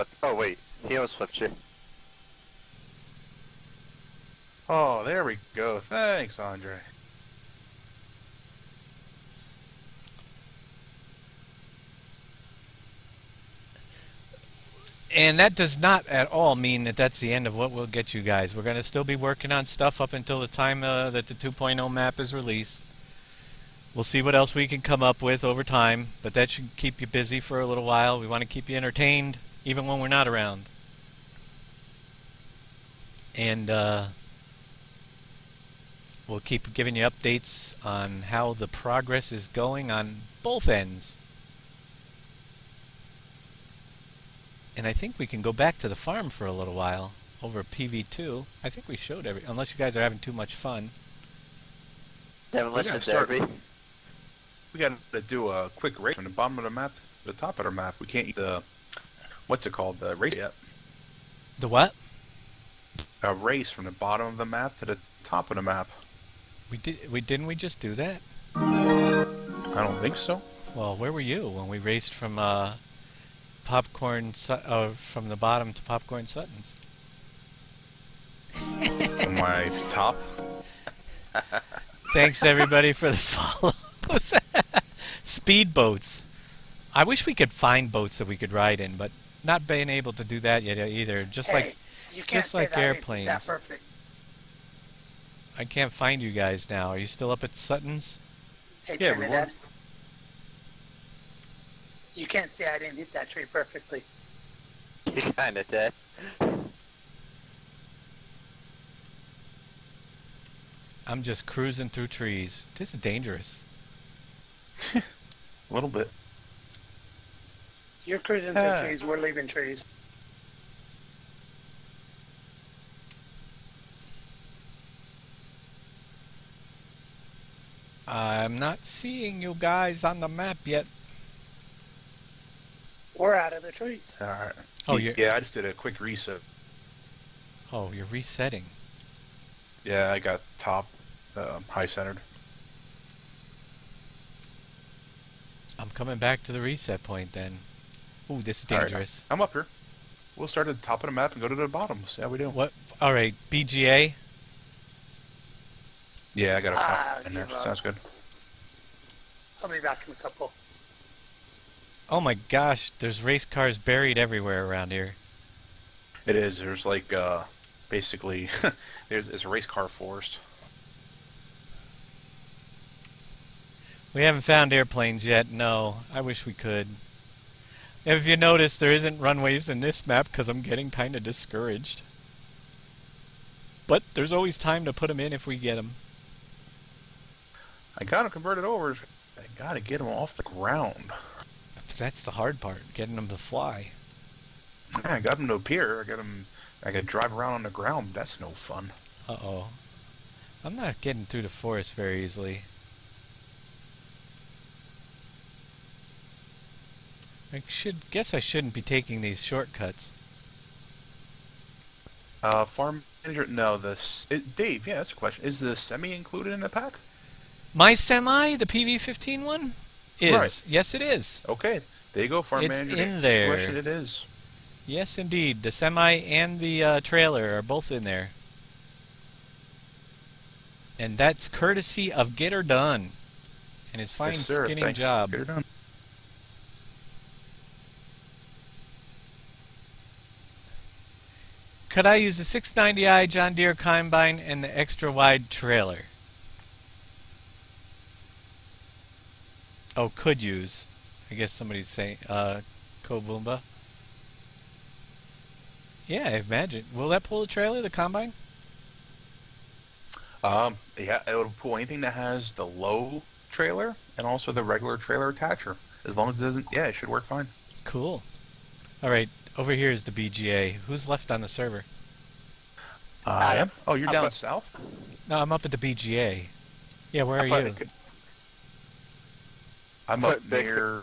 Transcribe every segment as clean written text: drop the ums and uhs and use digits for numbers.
flip. Oh wait, he almost flipped you. Oh, there we go. Thanks, Andre. And that does not at all mean that that's the end of what we'll get you guys. We're going to still be working on stuff up until the time that the 2.0 map is released. We'll see what else we can come up with over time, but that should keep you busy for a little while. We want to keep you entertained, even when we're not around. And we'll keep giving you updates on how the progress is going on both ends. And I think we can go back to the farm for a little while over PV2. I think we showed unless you guys are having too much fun. Demolition Derby. We got to do a quick race from the bottom of the map to the top of the map. We can't eat the, what's it called, the race yet. The what? A race from the bottom of the map to the top of the map. Didn't we just do that? I don't think so. Well, where were you when we raced from from the bottom to Popcorn Sutton's? On my top. Thanks everybody for the follows. Speedboats. I wish we could find boats that we could ride in, but not being able to do that yet either. Just like airplanes. That perfect. I can't find you guys now. Are you still up at Sutton's? Hey, Yeah, Trinidad. You can't see I didn't hit that tree perfectly. You kinda did. I'm just cruising through trees. This is dangerous. A little bit. You're cruising through trees, we're leaving trees. I'm not seeing you guys on the map yet. We're out of the trees. Alright. Oh, yeah, I just did a quick reset. Oh, you're resetting. Yeah, I got top, high centered. I'm coming back to the reset point then. Ooh, this is dangerous. Right, I'm up here. We'll start at the top of the map and go to the bottom. See how we do. What? All right, BGA. Yeah, I got a front in there. Sounds good. I'll be back in a couple. Oh my gosh, there's race cars buried everywhere around here. It is. There's like, basically, it's a race car forest. We haven't found airplanes yet, no. I wish we could. If you notice, there isn't runways in this map because I'm getting kind of discouraged. But there's always time to put them in if we get them. I got them converted over. I got to get them off the ground. That's the hard part, getting them to fly. Yeah, I got them to appear. I got to drive around on the ground. That's no fun. Uh-oh. I'm not getting through the forest very easily. Guess I shouldn't be taking these shortcuts. Farm manager? No, Dave, yeah, that's a question. Is the semi included in the pack? My semi, the PV-15 one? Is. Right. Yes, it is. Okay, there you go, farm It's manager. in there. Question, it is. Yes, indeed. The semi and the trailer are both in there. And that's courtesy of Get Her Done and his fine Yes, sir. skinning Thanks. job. Get her done. Could I use the 690i John Deere Combine and the extra wide trailer? Oh, could use. I guess somebody's saying, Koboomba. Yeah, I imagine. Will that pull the trailer, the Combine? Yeah, it would pull anything that has the low trailer and also the regular trailer attacher. As long as it doesn't, yeah, it should work fine. Cool. All right, over here is the BGA. Who's left on the server? I am. Oh, you're down south? No, I'm up at the BGA. Yeah, where are you? I'm up near.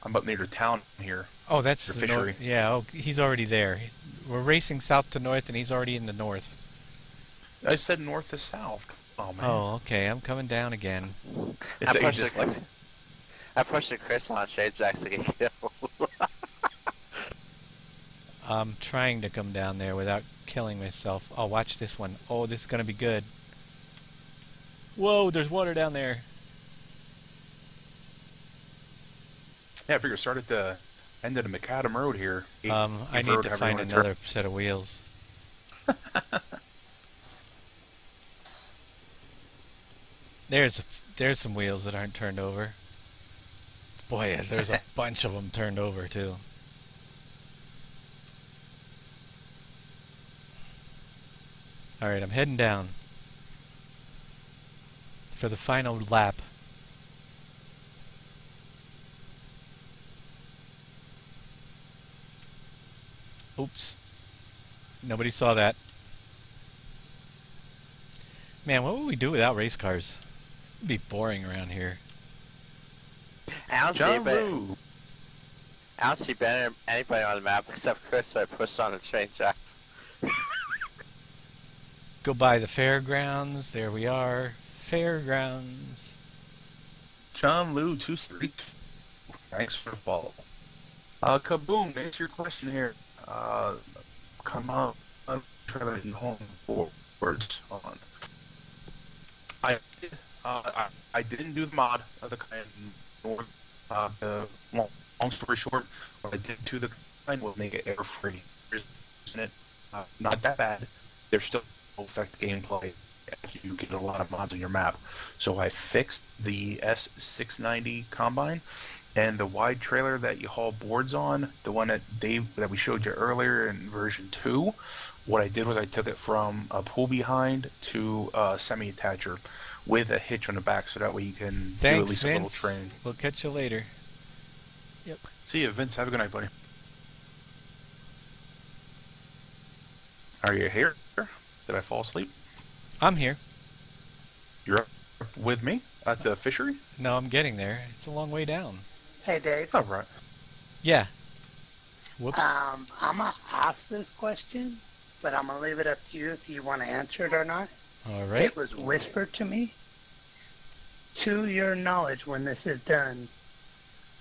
I'm up near the town here. Oh, that's Your the fishery. north. Yeah, oh, he's already there. We're racing south to north, and he's already in the north. I said north to south. Oh man. Oh, okay. I'm coming down again. Is that I'm your pushing- dyslexia? I'm pushing Chris on Shade Jacks to get killed. I'm trying to come down there without killing myself. Oh, watch this one. Oh, this is going to be good. Whoa, there's water down there. Yeah, I figure start at the end of the Macadam Road here. I need to find another set of wheels. There's some wheels that aren't turned over. Boy, there's a bunch of them turned over too. All right, I'm heading down for the final lap. Oops. Nobody saw that. Man, what would we do without race cars? It'd be boring around here. I don't see anybody on the map except Chris, so I pushed on the train tracks. Go by the fairgrounds. There we are. Fairgrounds. John Lou 232. Thanks for the follow. Kaboom, to answer your question here. Come on, try to get home forwards on. I didn't do the mod of the kind. Long story short, what I did to the kind will make it error free. Not that bad. There's still no affect gameplay if you get a lot of mods on your map. So I fixed the S690 combine and the wide trailer that you haul boards on, the one that we showed you earlier in version 2. What I did was I took it from a pull behind to a semi-attacher with a hitch on the back, so that way you can do at least a little train. We'll catch you later. Yep. See you, Vince. Have a good night, buddy. Are you here? Did I fall asleep? I'm here. You're up with me at the fishery? No, I'm getting there. It's a long way down. Hey, Dave. All right. Yeah. Whoops. I'm going to ask this question, but I'm going to leave it up to you if you want to answer it or not. All right. It was whispered to me. To your knowledge, when this is done,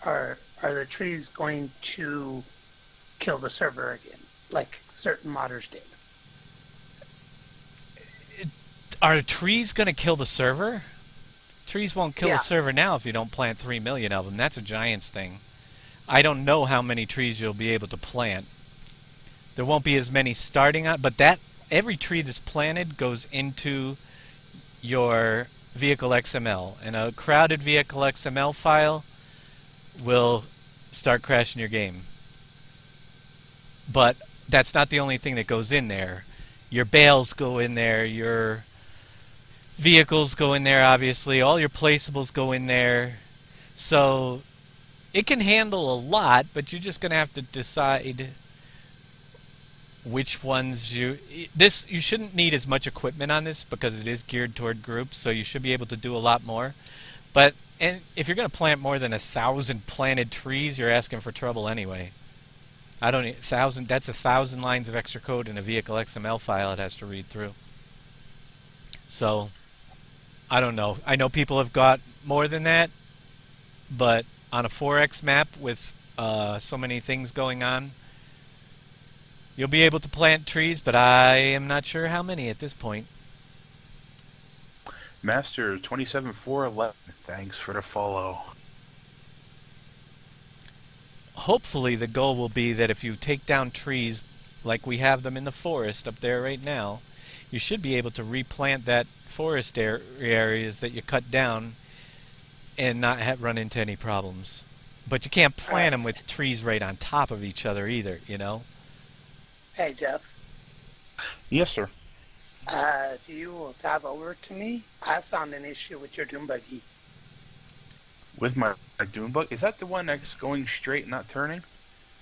are the trees going to kill the server again, like certain modders did? Are trees going to kill the server? Trees won't kill the server now if you don't plant 3 million of them. That's a Giants thing. I don't know how many trees you'll be able to plant. There won't be as many starting on, but every tree that's planted goes into your vehicle XML, and a crowded vehicle XML file will start crashing your game. But that's not the only thing that goes in there. Your bales go in there, your vehicles go in there, obviously, all your placeables go in there. So it can handle a lot, but you're just going to have to decide which ones you shouldn't need as much equipment on this because it is geared toward groups, so you should be able to do a lot more. But if you're going to plant more than 1,000 planted trees, you're asking for trouble anyway. That's 1,000 lines of extra code in a vehicle XML file it has to read through. So I don't know. I know people have got more than that, but on a 4X map with so many things going on, you'll be able to plant trees, but I am not sure how many at this point. Master 27411, thanks for the follow. Hopefully the goal will be that if you take down trees like we have them in the forest up there right now, you should be able to replant that forest areas that you cut down and not run into any problems. But you can't plant them with trees right on top of each other either, you know? Hey, Jeff. Yes, sir. If you will dive over to me, I found an issue with your Doom buggy. With my Doom bug? Is that the one that's going straight, not turning?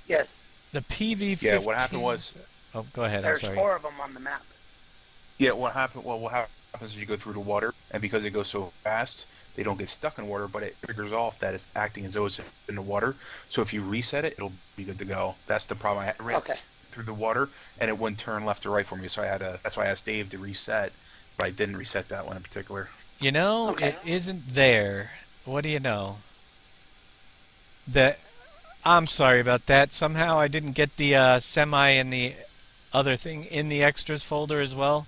Yes. The PV-15... Yeah, what happened was... Oh, go ahead, There's I'm sorry. 4 of them on the map. Yeah, what happens is you go through the water, and because it goes so fast, they don't get stuck in water, but it triggers off that it's acting as though it's in the water. So if you reset it, it'll be good to go. That's the problem. I ran through the water, and it wouldn't turn left or right for me, so that's why I asked Dave to reset, but I didn't reset that one in particular. You know, it isn't there. What do you know? I'm sorry about that. Somehow I didn't get the semi and the other thing in the extras folder as well.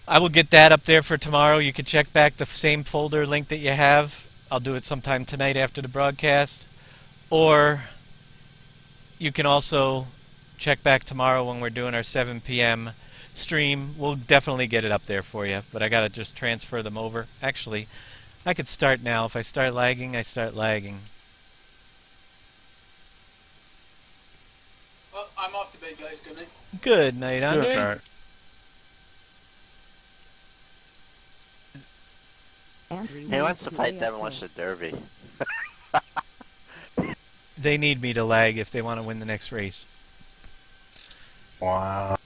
I will get that up there for tomorrow. You can check back the same folder link that you have. I'll do it sometime tonight after the broadcast. Or you can also check back tomorrow when we're doing our 7 p.m. stream. We'll definitely get it up there for you, but I got to just transfer them over. Actually, I could start now. If I start lagging, I start lagging. Well, I'm off to bed, guys. Good night. Good night, Andre. All right. He wants to play Demolition Derby. They need me to lag if they want to win the next race. Wow.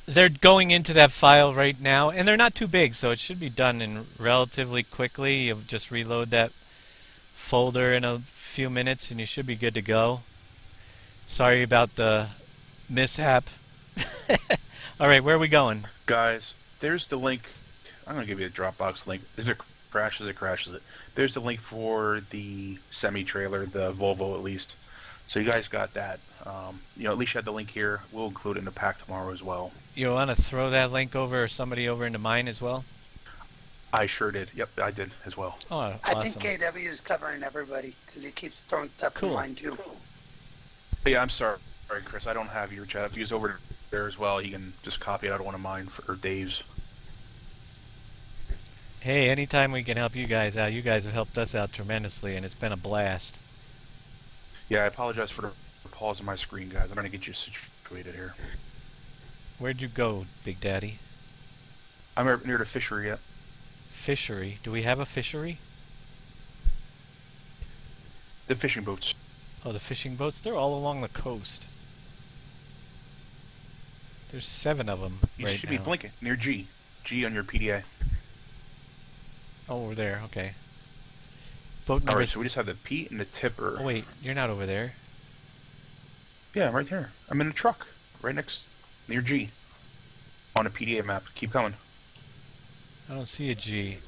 They're going into that file right now, and they're not too big, so it should be done in relatively quickly. You'll just reload that folder in a few minutes, and you should be good to go. Sorry about the mishap. All right, where are we going? Guys, there's the link. I'm going to give you a Dropbox link. If it crashes, it crashes it. There's the link for the semi-trailer, the Volvo at least. So you guys got that. At least you have the link here. We'll include it in the pack tomorrow as well. You want to throw that link over, or somebody over into mine as well? I sure did. Yep, I did as well. Oh, awesome. I think KW is covering everybody because he keeps throwing stuff in mine too. Yeah, I'm sorry, Chris. I don't have your chat. If you use over there as well, you can just copy it out of one of mine or Dave's. Hey, anytime we can help you guys out, you guys have helped us out tremendously, and it's been a blast. Yeah, I apologize for the pause on my screen, guys. I'm trying to get you situated here. Where'd you go, Big Daddy? I'm near the fishery yet. Fishery? Do we have a fishery? The fishing boats. Oh, the fishing boats? They're all along the coast. There's 7 of them You right should now. be blinking near G. G on your PDA. Oh, over there. Okay. Boat number. Alright, so we just have the Pete and the Tipper. Oh, wait. You're not over there. Yeah, I'm right here. I'm in a truck. Right near G. On a PDA map. Keep coming. I don't see a G.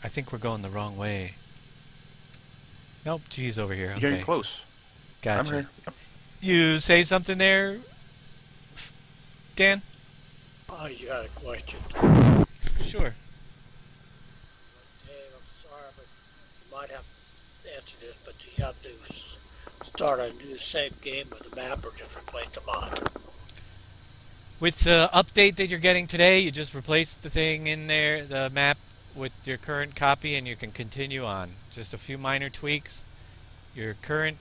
I think we're going the wrong way. Nope, G's over here. You're Okay. getting close. I'm Gotcha. here. Yep. You say something there, Dan? Oh, you got a question. Sure. Dave, I'm sorry, but you might have to answer this, but you have to start a new save game with the map or just replace the mod. With the update that you're getting today, you just replace the thing in there, the map, with your current copy, and you can continue on. Just a few minor tweaks. Your current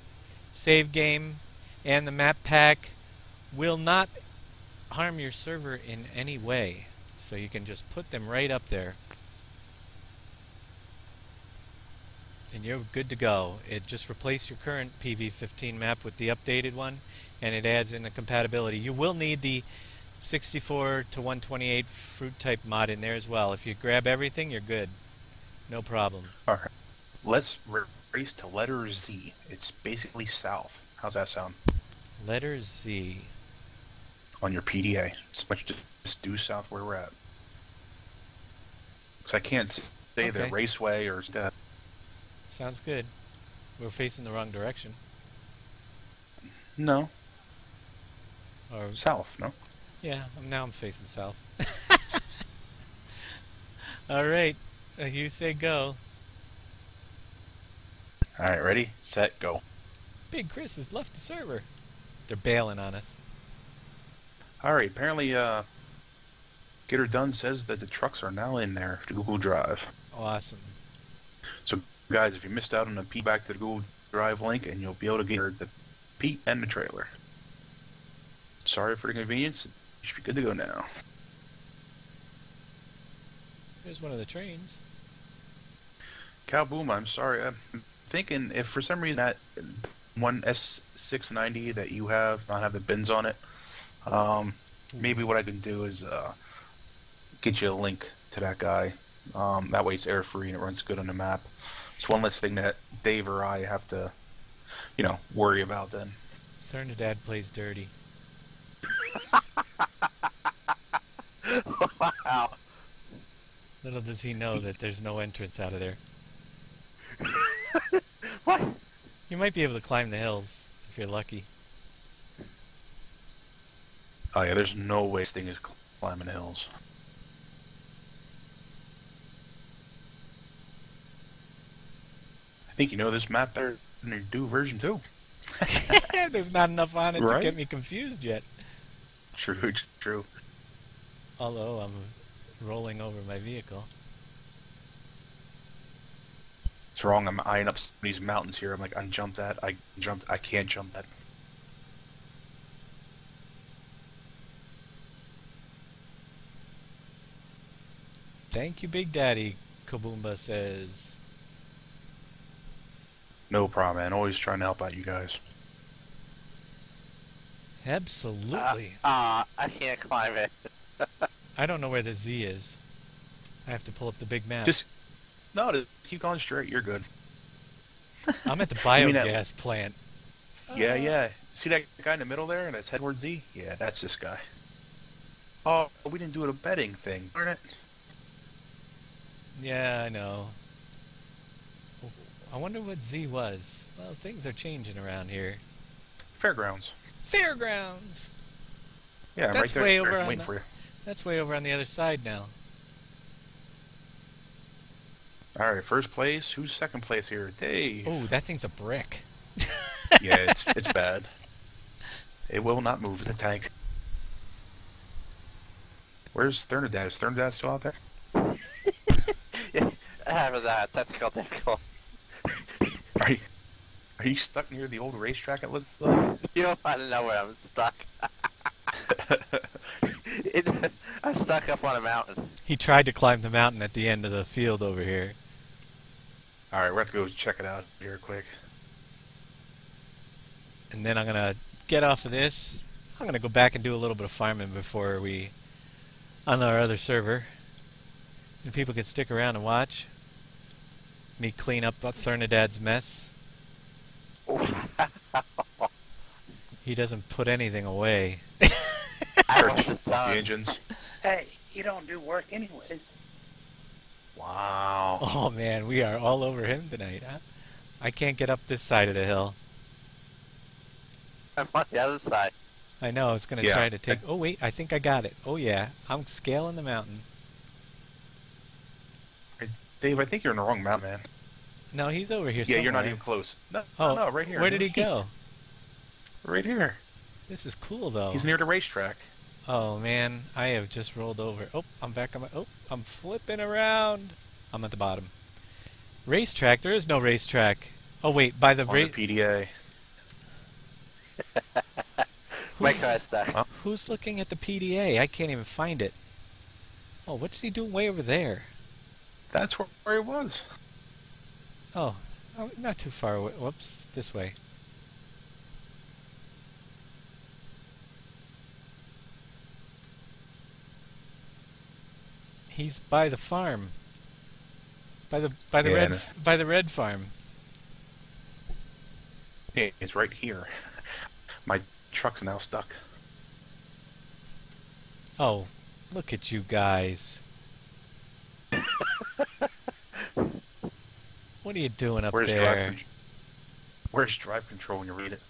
save game and the map pack will not harm your server in any way. So you can just put them right up there. And you're good to go. It just replaces your current PV15 map with the updated one, and it adds in the compatibility. You will need the 64 to 128 fruit type mod in there as well. If you grab everything, you're good. No problem. Alright. Let's race to letter Z. It's basically south. How's that sound? Letter Z. On your PDA. It's much just due south where we're at. Because I can't say the Okay. raceway or stuff. Sounds good. We're facing the wrong direction. No. Or South, no? yeah, now I'm facing south. All right, you say go. Alright, ready, set, go. Big Chris has left the server. They're bailing on us. Alright, apparently, Get Her Done says that the trucks are now in there to Google Drive. Awesome. So, guys, if you missed out on the Pete back to the Google Drive link, and you'll be able to get the Pete and the trailer. Sorry for the inconvenience. You should be good to go now. There's one of the trains. Cowboom, I'm sorry. I'm thinking if for some reason that one S690 that you have not have the bins on it, maybe what I can do is get you a link to that guy. That way it's air free and it runs good on the map. It's one less thing that Dave or I have to, worry about then. Thernadad plays dirty. Wow. Little does he know that there's no entrance out of there. What? You might be able to climb the hills if you're lucky. Oh yeah, there's no way this thing is climbing hills. I think you know this map better than you do version 2. There's not enough on it to Right? get me confused yet. True, true. Although I'm rolling over my vehicle. It's wrong. I'm eyeing up these mountains here. I'm like, unjump that. I can't jump that. Thank you, Big Daddy, Kaboomba says. No problem, man. Always trying to help out you guys. Absolutely. I can't climb it. I don't know where the Z is. I have to pull up the big map. Just keep going straight. You're good. I'm at the You mean that- biogas plant. Yeah. See that guy in the middle there, and it's head towards Z? Yeah, that's this guy. Oh, we didn't do a betting thing, darn it. Yeah, I know. I wonder what Z was. Well, things are changing around here. Fairgrounds. Fairgrounds! Yeah, I'm That's right there. way over on waiting the- for you. That's way over on the other side now. All right, first place. Who's second place here? Dave. Oh, that thing's a brick. Yeah, it's bad. It will not move the tank. Where's Thernadad? Is Thernadad still out there? Yeah, I have that. That's called difficult. Are you stuck near the old racetrack? It looks like. You don't want to know where I'm stuck. I'm stuck up on a mountain. He tried to climb the mountain at the end of the field over here. All right, we're going to go check it out here quick. And then I'm going to get off of this. I'm going to go back and do a little bit of farming before we... on our other server. And people can stick around and watch me clean up Thernadad's mess. He doesn't put anything away. I was just The done. engines. Hey, you don't do work anyways. Wow. Oh man, we are all over him tonight, huh? I can't get up this side of the hill. I'm on the other side. I know, I was going to Yeah. try to take... Oh wait, I think I got it. Oh yeah, I'm scaling the mountain. Dave, I think you're in the wrong mountain, man. No, he's over here Yeah, somewhere. you're not even close. No, Oh, no, right here. Where did he go? Right here. This is cool though. He's near the racetrack. Oh man, I have just rolled over. Oh, I'm back on my... Oh, I'm flipping around. I'm at the bottom. Racetrack? There is no racetrack. Oh wait, by the... On the PDA. My car's stuck. Huh? Who's looking at the PDA? I can't even find it. Oh, what's he doing way over there? That's where he was. Oh, not too far away. Whoops, this way. He's by the farm. By the Yeah, red farm. Hey, it's right here. My truck's now stuck. Oh, look at you guys. What are you doing up there? Where's drive control when you read it?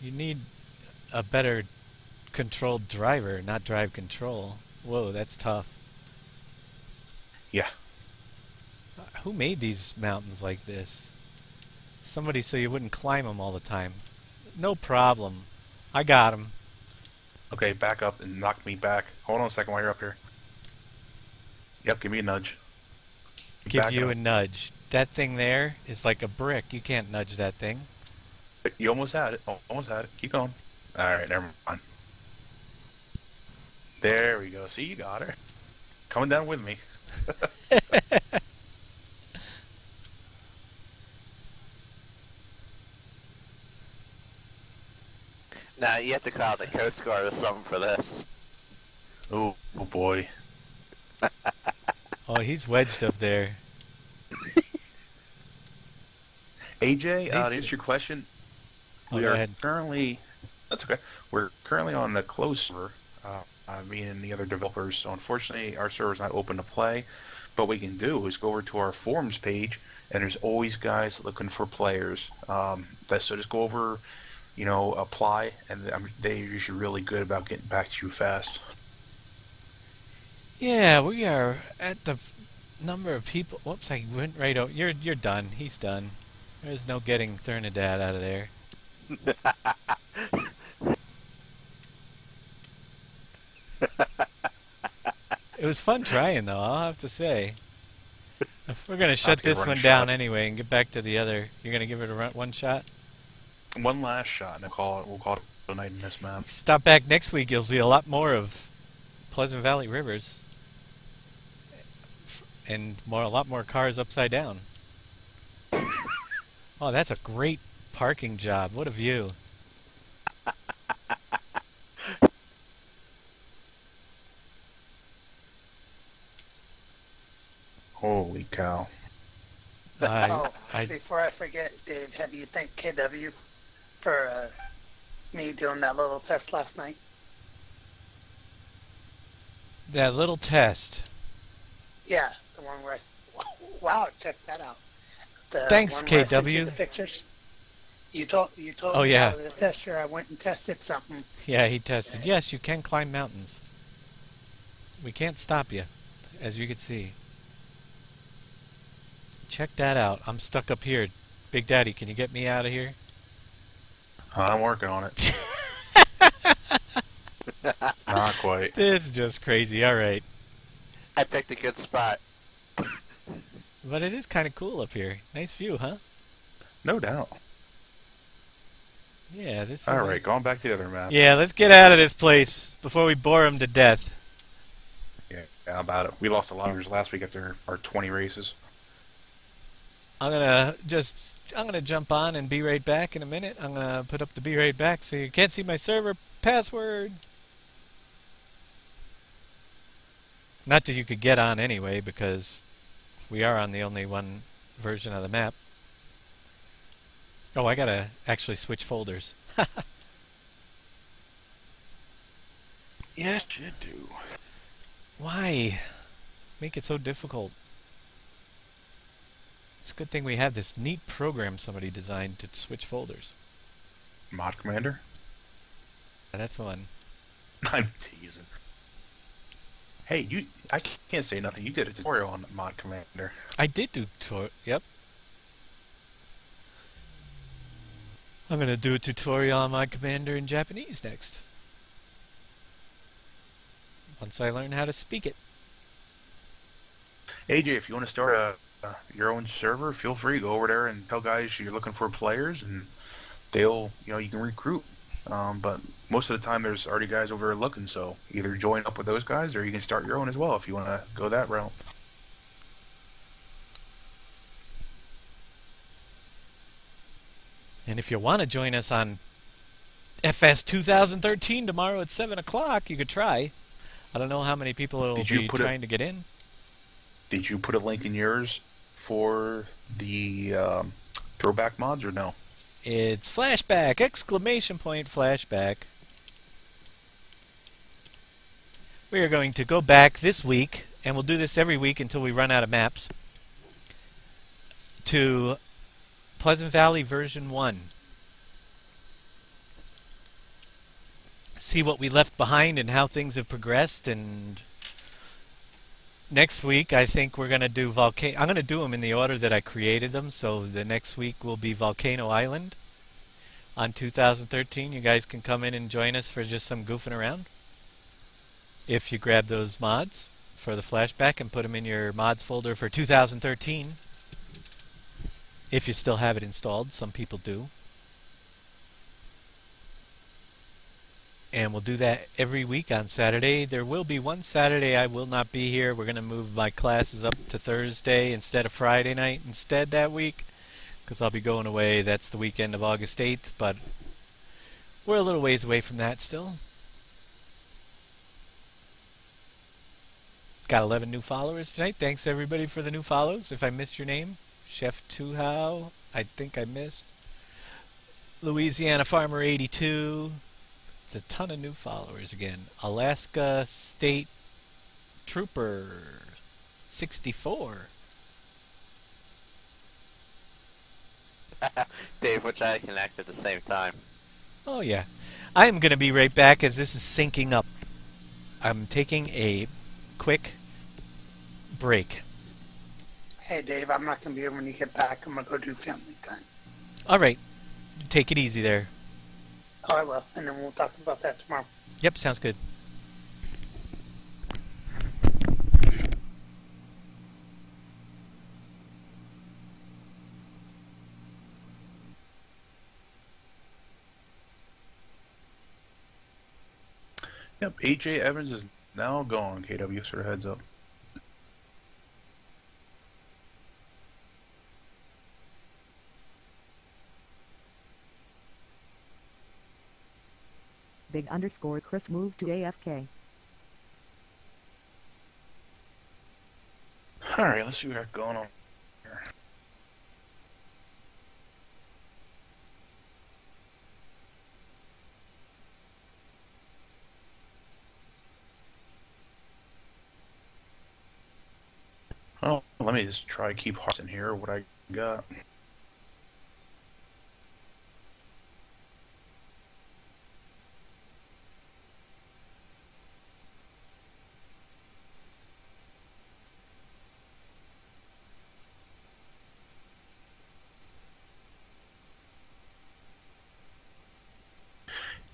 You need a better controlled driver, not drive control. Whoa, that's tough. Yeah. Who made these mountains like this? Somebody so you wouldn't climb them all the time. No problem. I got him. Okay, back up and knock me back. Hold on a second while you're up here. Yep, give me a nudge. Give Back you up. a nudge. That thing there is like a brick. You can't nudge that thing. You almost had it. Oh, almost had it. Keep going. Alright, never mind. There we go. See, you got her. Coming down with me. Now you have to call the Coast Guard or something for this. Oh boy. Oh, he's wedged up there. AJ, to These- answer your question, Oh, we go are ahead. currently... That's okay. We're currently on the closed server, me and the other developers. So unfortunately, our server's not open to play, what we can do is go over to our forums page, and there's always guys looking for players. So just go over, apply, and they're usually really good about getting back to you fast. Yeah, we are at the number of people. Whoops, I went right over. You're done. He's done. There's no getting Thernadad out of there. It was fun trying, though, I'll have to say. If we're going to shut this one down anyway and get back to the other, you're going to give it one shot? One last shot, and we'll call it a night in this map. Stop back next week, you'll see a lot more of Pleasant Valley Rivers. And a lot more cars upside down. Oh, that's a great parking job. What a view. Holy cow. Before I forget, Dave, have you thanked KW for me doing that little test last night? That little test. Yeah, the one where wow, check that out. Thanks, KW. The pictures. You told me the tester I went and tested something. Yeah, he tested. Yes, you can climb mountains. We can't stop you, as you can see. Check that out. I'm stuck up here. Big Daddy, can you get me out of here? I'm working on it. Not quite. This is just crazy. All right. I picked a good spot. But it is kind of cool up here. Nice view, huh? No doubt. Yeah, this. All right, going back to the other map. Yeah, let's get out of this place before we bore him to death. Yeah, how about it? We lost a lot of viewers last week after our 20 races. I'm gonna jump on and be right back in a minute. I'm gonna put up the be right back so you can't see my server password. Not that you could get on anyway, because we are on the only one version of the map. Oh, I gotta actually switch folders. Yes, you do. Why? Make it so difficult. It's a good thing we have this neat program somebody designed to switch folders. Mod Commander? That's the one. I'm teasing. Hey, I can't say nothing. You did a tutorial on Mod Commander. I did do yep. I'm going to do a tutorial on Mod Commander in Japanese next. Once I learn how to speak it. AJ, if you want to start your own server, feel free. Go over there and tell guys you're looking for players, and they'll, you can recruit. But most of the time, there's already guys over there looking, so either join up with those guys, or you can start your own as well if you want to go that route. And if you want to join us on FS 2013 tomorrow at 7 o'clock, you could try. I don't know how many people will be trying to get in. Did you put a link in yours for the throwback mods, or no? It's flashback! Exclamation point flashback. We are going to go back this week, and we'll do this every week until we run out of maps, to Pleasant Valley version 1. See what we left behind and how things have progressed, and next week I think we're going to do Volcano. I'm going to do them in the order that I created them, so the next week will be Volcano Island on 2013. You guys can come in and join us for just some goofing around. If you grab those mods for the flashback and put them in your mods folder for 2013. If you still have it installed, some people do. And we'll do that every week on Saturday. There will be one Saturday I will not be here. We're going to move my classes up to Thursday instead of Friday night instead that week, because I'll be going away. That's the weekend of August 8th, but we're a little ways away from that still. Got 11 new followers tonight. Thanks everybody for the new follows. If I missed your name, Chef Tuhao, I think I missed. Louisiana Farmer 82. It's a ton of new followers again. Alaska State Trooper 64. Dave, which I connect at the same time. Oh, yeah. I am going to be right back as this is syncing up. I'm taking a quick break. Hey, Dave, I'm not going to be here when you get back. I'm going to go do family time. All right. Take it easy there. Oh, I will. And then we'll talk about that tomorrow. Yep, sounds good. Yep, AJ Evans is now gone. KW, sort of heads up. Big_Chris moved to AFK. Alright, let's see what we got going on here. Well, let me just try to keep hearts in here, what I got.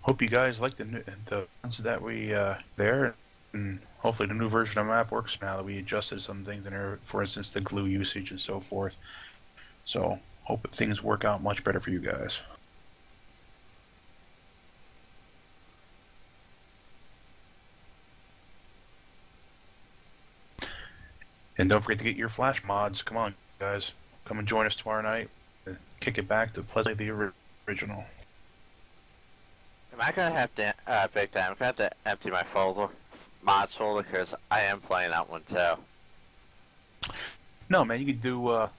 Hope you guys like the ones that we there, and hopefully the new version of the map works now that we adjusted some things in there, for instance the glue usage and so forth. So hope that things work out much better for you guys. And don't forget to get your Flash mods. Come on, guys. Come and join us tomorrow night. Kick it back to Pleasantly the original. Am I gonna have to, Big Time, I'm gonna have to empty my folder, mods folder, because I am playing that one too. No, man, you could do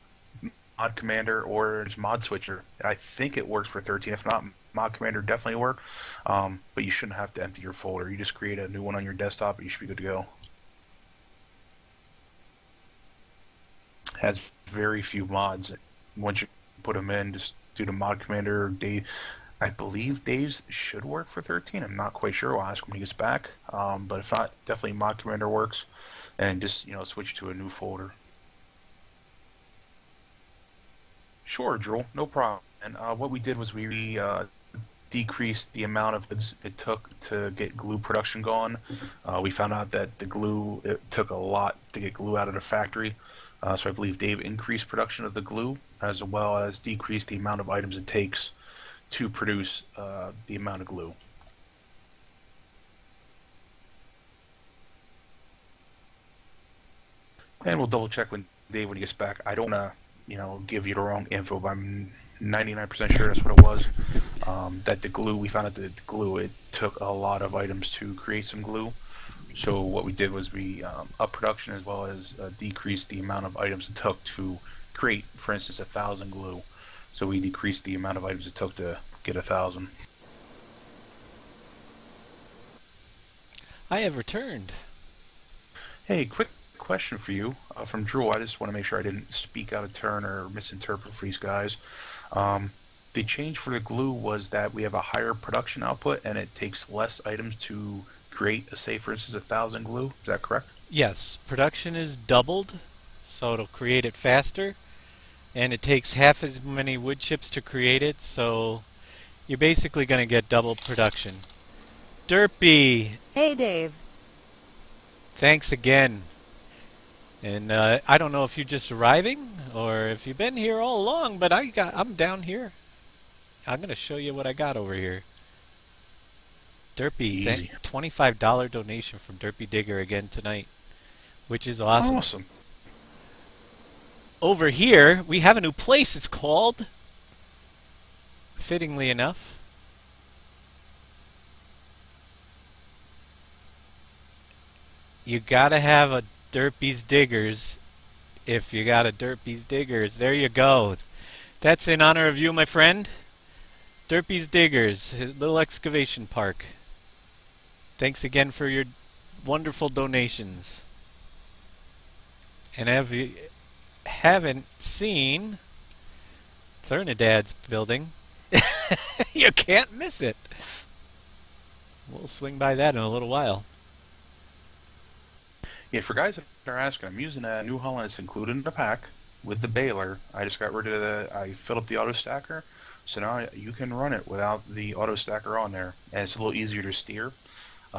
Mod Commander or just Mod Switcher. I think it works for 13. If not, Mod Commander definitely work. But you shouldn't have to empty your folder. You just create a new one on your desktop and you should be good to go. Has very few mods. Once you put them in, just do the Mod Commander. I believe Dave's should work for 13. I'm not quite sure. I'll ask him when he gets back. But if not, definitely Mod Commander works. And just, switch to a new folder. Sure, Drew, no problem. And what we did was we decreased the amount of it took to get glue production going. We found out that the glue, it took a lot to get glue out of the factory. So I believe Dave increased production of the glue as well as decreased the amount of items it takes to produce the amount of glue. And we'll double check when Dave when he gets back. I don't want to, give you the wrong info, but I'm 99% sure that's what it was. That the glue, we found out that the glue, it took a lot of items to create some glue. So what we did was we up production as well as decreased the amount of items it took to create, for instance, 1,000 glue. So we decreased the amount of items it took to get 1,000. I have returned. Hey, quick question for you from Drew. I just want to make sure I didn't speak out of turn or misinterpret for these guys. The change for the glue was that we have a higher production output and it takes less items to create, say, for instance, 1,000 glue. Is that correct? Yes, production is doubled, so it'll create it faster. And it takes half as many wood chips to create it, so you're basically going to get double production. Derpy! Hey, Dave. Thanks again. And I don't know if you're just arriving or if you've been here all along, but I'm down here. I'm going to show you what I got over here. Derpy, $25 donation from Derpy Digger again tonight, which is awesome. Awesome. Over here, we have a new place. It's called, fittingly enough, you gotta have a Derpy's Diggers if you got a Derpy's Diggers. There you go. That's in honor of you, my friend. Derpy's Diggers, little excavation park. Thanks again for your wonderful donations. And if you haven't seen Thernadad's building, you can't miss it. We'll swing by that in a little while. Yeah, for guys that are asking, I'm using a New Holland. It's included in the pack with the baler. I just got rid of I filled up the auto stacker, so now you can run it without the auto stacker on there, and it's a little easier to steer.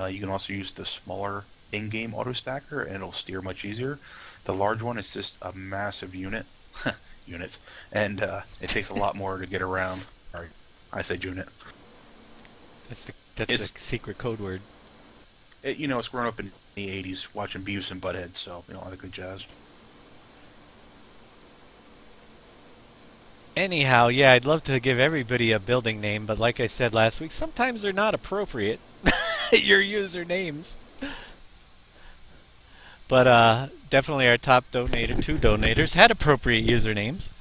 You can also use the smaller in-game auto stacker, and it'll steer much easier. The large one is just a massive unit, and it takes a lot more to get around. Sorry, I said unit. That's the secret code word. It's grown up in the 80s watching Beavis and Butthead, so all the good jazz. Anyhow, yeah, I'd love to give everybody a building name, but like I said last week, sometimes they're not appropriate. Your usernames. But definitely our top donator, 2 donators, had appropriate usernames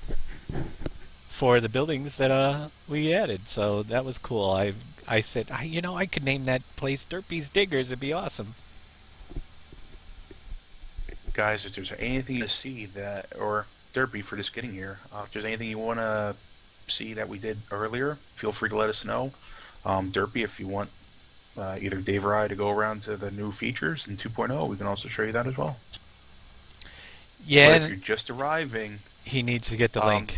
for the buildings that we added, so that was cool. I said, I could name that place Derpy's Diggers. It'd be awesome. Guys, if there's anything to see or Derpy for just getting here, if there's anything you want to see that we did earlier, feel free to let us know. Derpy, if you want either Dave or I to go around to the new features in 2.0, we can also show you that as well. Yeah. But if you're just arriving, he needs to get the link.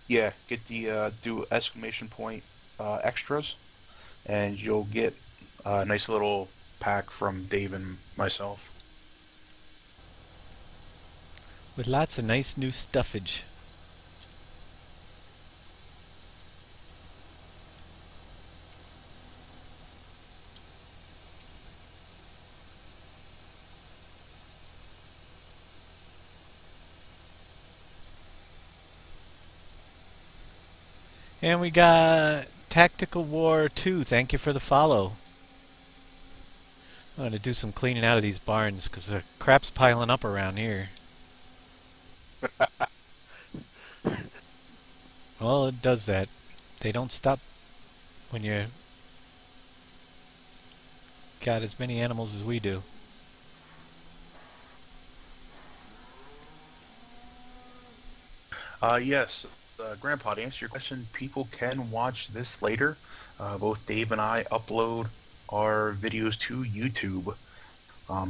Yeah, get the do exclamation point extras, and you'll get a nice little pack from Dave and myself. With lots of nice new stuffage. And we got Tactical War 2. Thank you for the follow. I'm going to do some cleaning out of these barns because the crap's piling up around here. Well, it does that. They don't stop when you got as many animals as we do. Yes, Grandpa, to answer your question, people can watch this later. Both Dave and I upload our videos to YouTube.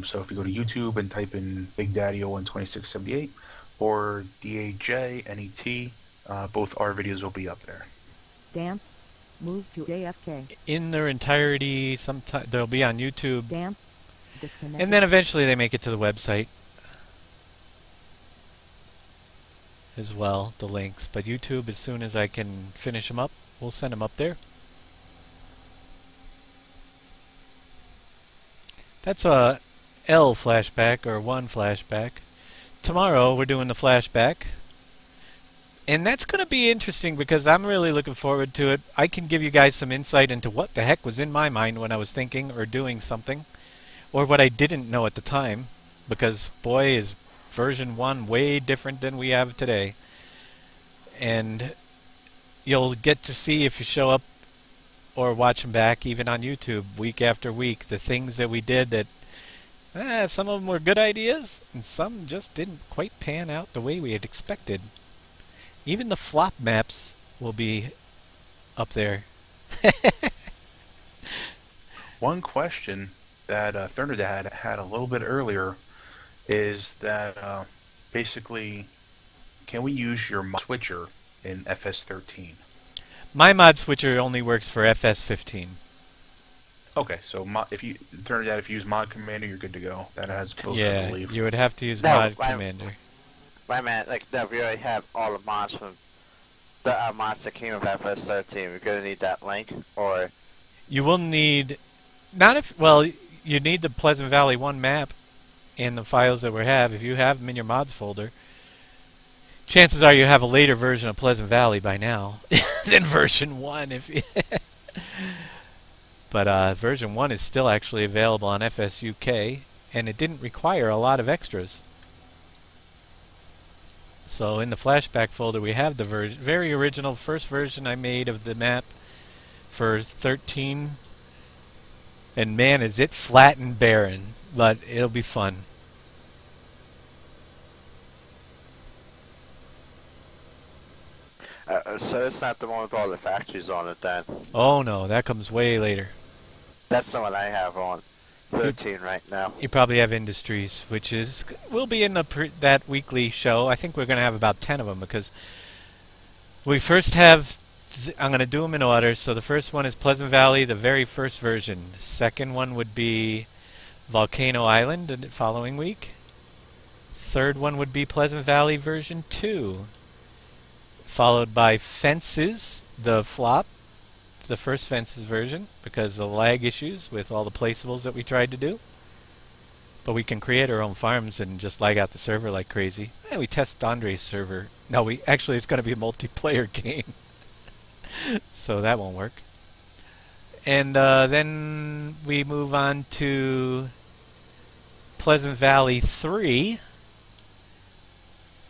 So if you go to YouTube and type in Big Daddy 012678 or DAJNET, both our videos will be up there. Dance. Move to AFK. In their entirety, sometime they'll be on YouTube. Dance. Disconnect. And then eventually they make it to the website as well, the links. But YouTube, as soon as I can finish them up, we'll send them up there. That's a L flashback, or 1 flashback. Tomorrow we're doing the flashback. And that's going to be interesting because I'm really looking forward to it. I can give you guys some insight into what the heck was in my mind when I was thinking or doing something. Or what I didn't know at the time. Because, boy, is version 1 way different than we have today. And you'll get to see if you show up or watch them back, even on YouTube, week after week, the things that we did that some of them were good ideas, and some just didn't quite pan out the way we had expected. Even the flop maps will be up there. One question that Thernadad had a little bit earlier is that basically, can we use your mod switcher in FS13? My mod switcher only works for FS15. Okay, so if you use Mod Commander, you're good to go. That has both, I believe. You would have to use Mod Commander. My man, we already have all the mods from the mods that came with FS13. We're gonna need that link, or you will need you need the Pleasant Valley 1 map and the files that we have. If you have them in your mods folder, chances are you have a later version of Pleasant Valley by now than version 1. But version 1 is still actually available on FSUK, and it didn't require a lot of extras. So in the flashback folder we have the very original first version I made of the map for 13. And man, is it flat and barren, but it'll be fun. So it's not the one with all the factories on it then. Oh no, that comes way later. That's the one I have on 13 right now. You probably have Industries, which is will be in that weekly show. I think we're going to have about 10 of them because we first have. I'm going to do them in order. So the first one is Pleasant Valley, the very first version. The second one would be Volcano Island the following week. Third one would be Pleasant Valley version 2. Followed by Fences, the flop. The first Fences version because of the lag issues with all the placeables that we tried to do. But we can create our own farms and just lag out the server like crazy. And we test Andre's server. No, actually it's going to be a multiplayer game. So that won't work. And then we move on to Pleasant Valley 3.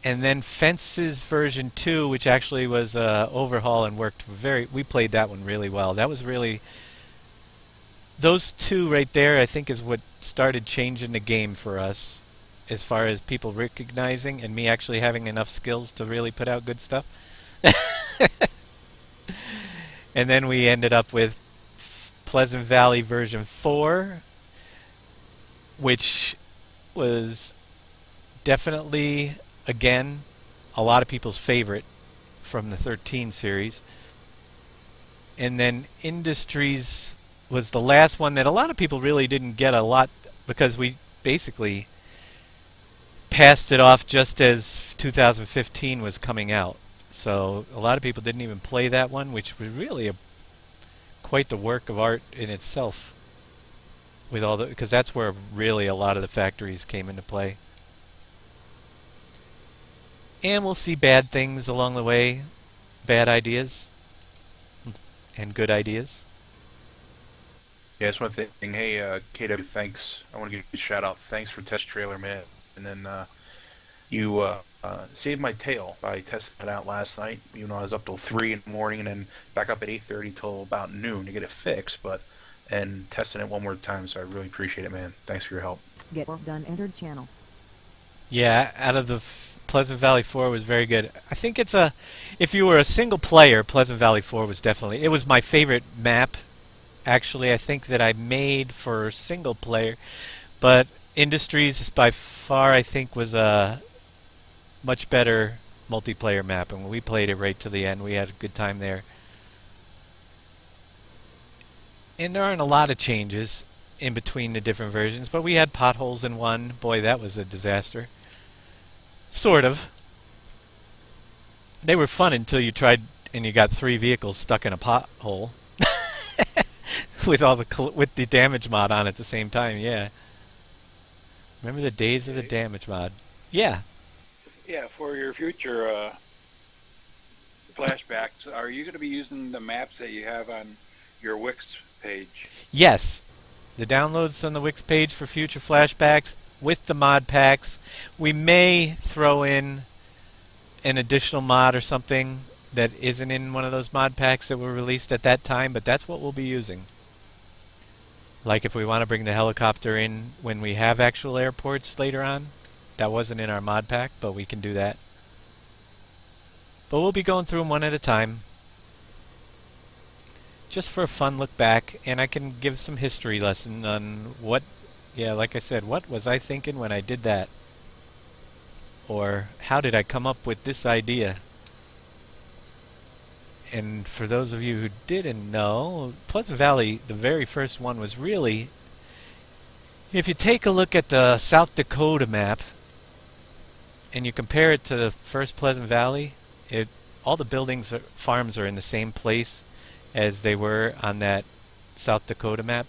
And then Fences version 2, which actually was overhaul and worked we played that one really well. That was really... Those two right there, I think, is what started changing the game for us as far as people recognizing and me actually having enough skills to really put out good stuff. And then we ended up with Pleasant Valley version 4, which was definitely, again, a lot of people's favorite from the 13 series. And then Industries was the last one that a lot of people really didn't get a lot because we basically passed it off just as 2015 was coming out. So a lot of people didn't even play that one, which was really quite the work of art in itself. With all because that's where really a lot of the factories came into play. And we'll see bad things along the way, bad ideas, and good ideas. Yeah, that's one thing. Hey, KW, thanks. I want to give you a shout out. Thanks for test trailer, man. And then you saved my tail by testing it out last night. You know, I was up till 3 in the morning and then back up at 8:30 till about noon to get it fixed. And testing it one more time, so I really appreciate it, man. Thanks for your help. Get work done. Entered channel. Yeah, out of the Pleasant Valley 4 was very good. I think it's if you were a single player, Pleasant Valley 4 was definitely, it was my favorite map. Actually, I think that I made for single player, but Industries by far I think was a much better multiplayer map, and when we played it right to the end, we had a good time there. And there aren't a lot of changes in between the different versions, but we had potholes in one. Boy, that was a disaster. Sort of. They were fun until you tried and you got 3 vehicles stuck in a pothole. With all with the damage mod on at the same time, yeah. Remember the days of the damage mod? Yeah. Yeah, for your future flashbacks, are you going to be using the maps that you have on your Wix page? Yes. The downloads on the Wix page for future flashbacks with the mod packs. We may throw in an additional mod or something that isn't in one of those mod packs that were released at that time, but that's what we'll be using. Like if we want to bring the helicopter in when we have actual airports later on. That wasn't in our mod pack, but we can do that. But we'll be going through them one at a time. Just for a fun look back, and I can give some history lesson on what, yeah, like I said, what was I thinking when I did that? Or how did I come up with this idea? And for those of you who didn't know, Pleasant Valley, the very first one, was really... If you take a look at the South Dakota map, and you compare it to the first Pleasant Valley, all the buildings, farms are in the same place as they were on that South Dakota map.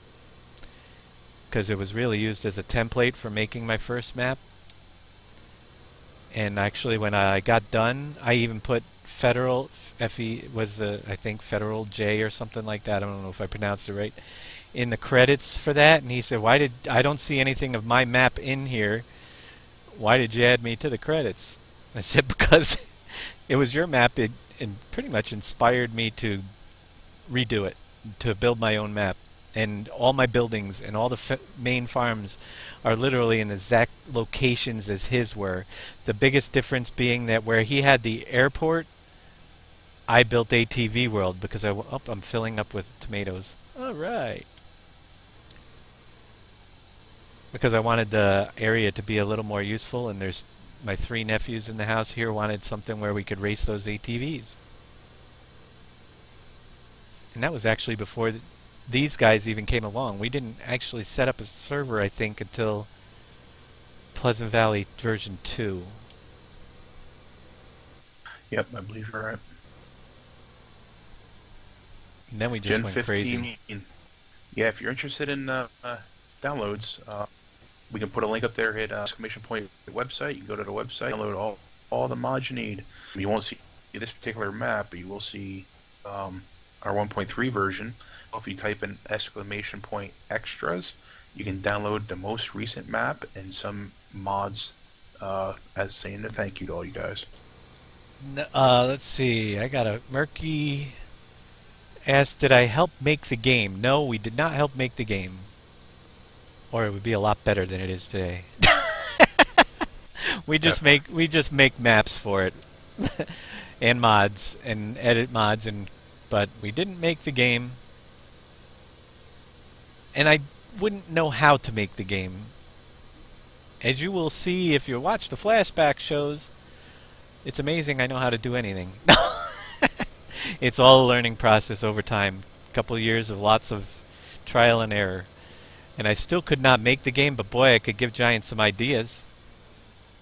Because it was really used as a template for making my first map. And actually when I got done, I even put Federal... FE was I think Federal J or something like that. I don't know if I pronounced it right. In the credits for that, and he said, "Why I don't see anything of my map in here? Why did you add me to the credits?" I said, "Because it was your map that pretty much inspired me to redo it, to build my own map. And all my buildings and all the main farms are literally in the exact locations as his were. The biggest difference being that where he had the airport I built ATV World because I'm filling up with tomatoes. All right. Because I wanted the area to be a little more useful, and there's my 3 nephews in the house here wanted something where we could race those ATVs. And that was actually before these guys even came along. We didn't actually set up a server, I think, until Pleasant Valley version 2. Yep, I believe you're right. And then we just Gen went 15. crazy. Yeah, if you're interested in downloads, we can put a link up there at exclamation point website. You can go to the website, download all the mods you need. You won't see this particular map, but you will see our 1.3 version. If you type in exclamation point extras, you can download the most recent map and some mods as saying a thank you to all you guys. Let's see. I got a Murky asked, did I help make the game? No, we did not help make the game. Or it would be a lot better than it is today. we just make maps for it. And mods and edit mods, but we didn't make the game. And I wouldn't know how to make the game. As you will see if you watch the flashback shows, it's amazing I know how to do anything. It's all a learning process over time. A couple of years of lots of trial and error. And I still could not make the game, but boy, I could give Giant some ideas.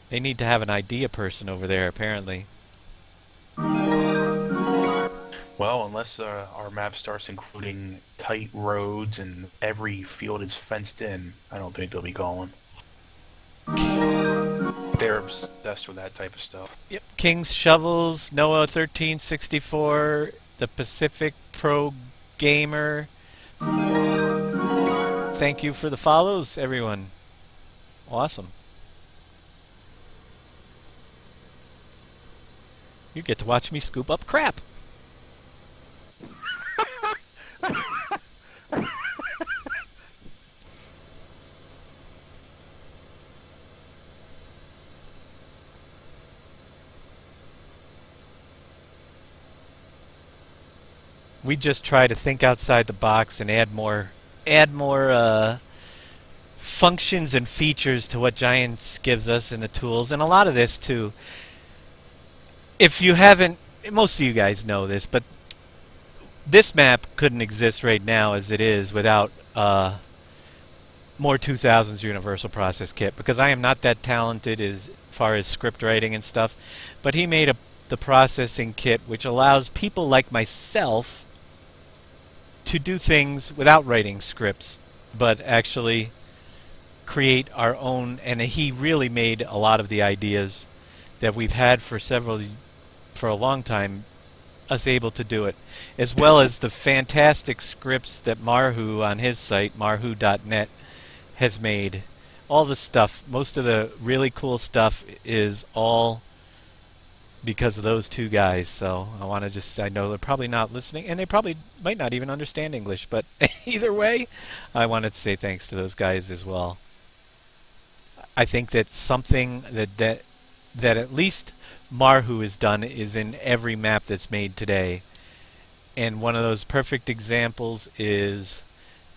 They need to have an idea person over there, apparently. Well, unless our map starts including tight roads and every field is fenced in, I don't think they'll be going. They're obsessed with that type of stuff. Yep. King's Shovels, Noah 1364, the Pacific Pro Gamer. Thank you for the follows, everyone. Awesome. You get to watch me scoop up crap. We just try to think outside the box and add more functions and features to what Giants gives us in the tools, and a lot of this too. If you haven't, most of you guys know this, but this map couldn't exist right now as it is without more 2000s Universal Process Kit, because I am not that talented as far as script writing and stuff, but he made the processing kit which allows people like myself to do things without writing scripts, but actually create our own, and he really made a lot of the ideas that we've had for a long time, us able to do it, as well as the fantastic scripts that Marhu on his site, marhu.net, has made. All the stuff, most of the really cool stuff is all because of those two guys. So I know they're probably not listening, and they probably might not even understand English, but either way, I wanted to say thanks to those guys as well. I think that something that at least Marhu has done is in every map that's made today. And one of those perfect examples is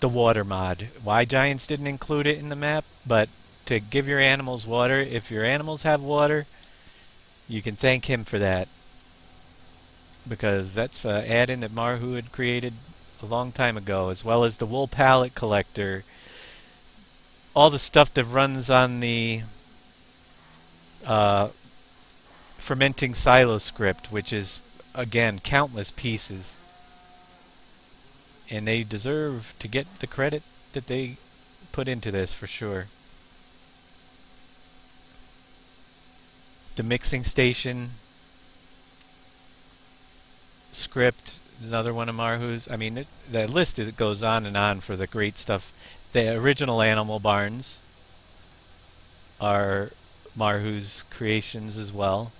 the water mod. Why Giants didn't include it in the map, but to give your animals water, if your animals have water, you can thank him for that, because that's an add-in that Marhu had created a long time ago, as well as the wool pallet collector, all the stuff that runs on the fermenting silo script, which is, again, countless pieces, and they deserve to get the credit that they put into this for sure. The mixing station script is another one of Marhu's. I mean, the list goes on and on for the great stuff. The original Animal Barns are Marhu's creations as well.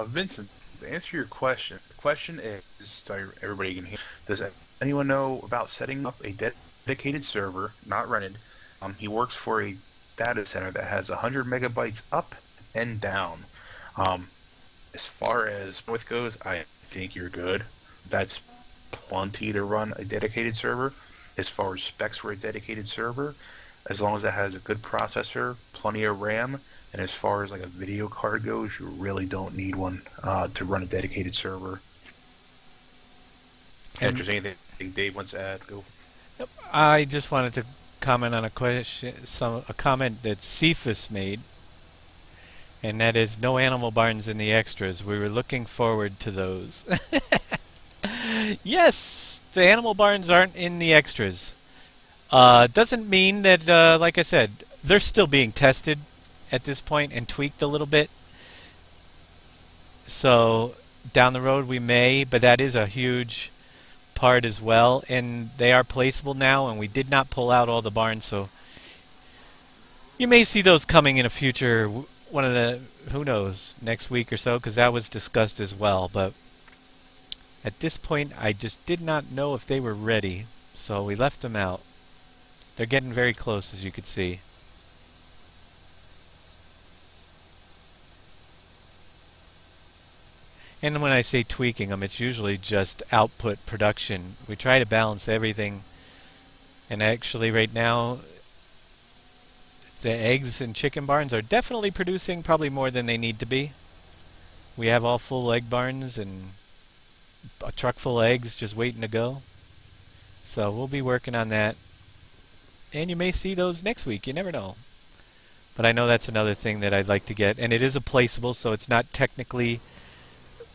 Vincent, to answer your question, the question is, so everybody can hear, does anyone know about setting up a dedicated server, not rented? He works for a data center that has 100 megabytes up and down. As far as North goes, I think you're good. That's plenty to run a dedicated server. As far as specs for a dedicated server, as long as it has a good processor, plenty of RAM, and as far as like a video card goes, you really don't need one to run a dedicated server. And if there's anything Dave wants to add, go. I just wanted to comment on a question, a comment that Cephas made, and that is no animal barns in the extras. We were looking forward to those. Yes, the animal barns aren't in the extras. Doesn't mean that, like I said, they're still being tested at this point and tweaked a little bit. So down the road we may, but that is a huge part as well, and they are placeable now, and we did not pull out all the barns, so you may see those coming in a future, one of the, who knows, next week or so, because that was discussed as well. But at this point I just did not know if they were ready, so we left them out. They're getting very close, as you could see. And when I say tweaking them, it's usually just output production. We try to balance everything. And actually right now, the eggs and chicken barns are definitely producing probably more than they need to be. We have all full egg barns and a truck full of eggs just waiting to go. So we'll be working on that. And you may see those next week. You never know. But I know that's another thing that I'd like to get. And it is a placeable, so it's not technically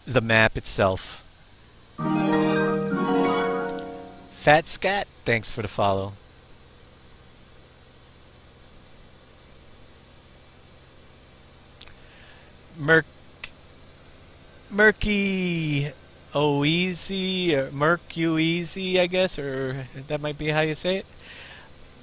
the map itself. Fat Scat, thanks for the follow. Murky Oeasy, or Mercueasy, I guess, or that might be how you say it.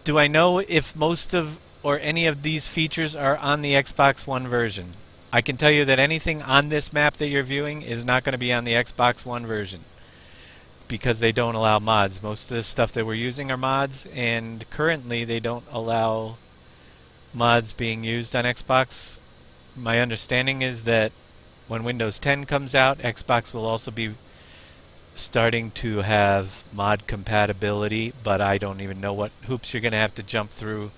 Do I know if most of or any of these features are on the Xbox One version? I can tell you that anything on this map that you're viewing is not going to be on the Xbox One version because they don't allow mods. Most of the stuff that we're using are mods, and currently they don't allow mods being used on Xbox. My understanding is that when Windows 10 comes out, Xbox will also be starting to have mod compatibility, but I don't even know what hoops you're going to have to jump through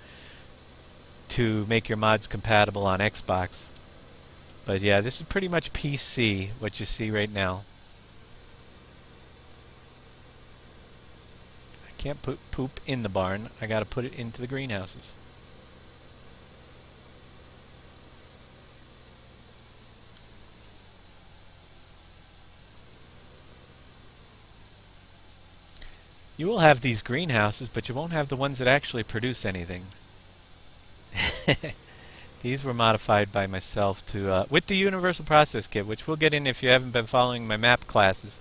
to make your mods compatible on Xbox. But yeah, this is pretty much PC, what you see right now. I can't put poop in the barn. I gotta put it into the greenhouses. You will have these greenhouses, but you won't have the ones that actually produce anything. These were modified by myself to with the Universal Process Kit, which we'll get in if you haven't been following my map classes.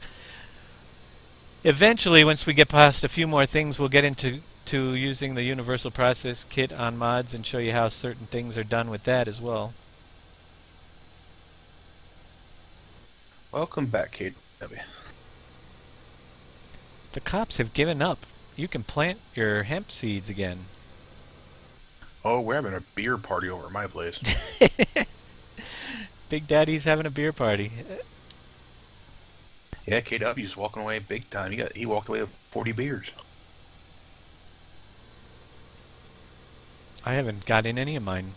Eventually, once we get past a few more things, we'll get into using the Universal Process Kit on mods and show you how certain things are done with that as well. Welcome back, KW. The cops have given up. You can plant your hemp seeds again. Oh, we're having a beer party over at my place. Big Daddy's having a beer party. Yeah, KW's walking away big time. He walked away with 40 beers. I haven't got in any of mine.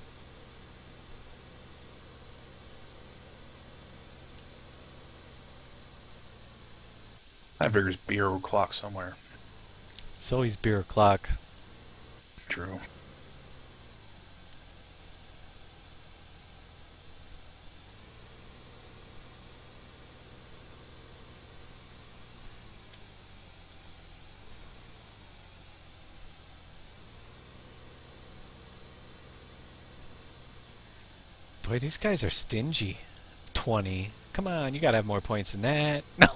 I figure his beer o'clock somewhere. It's always beer o'clock. True. Boy, these guys are stingy. 20. Come on, you gotta have more points than that. No.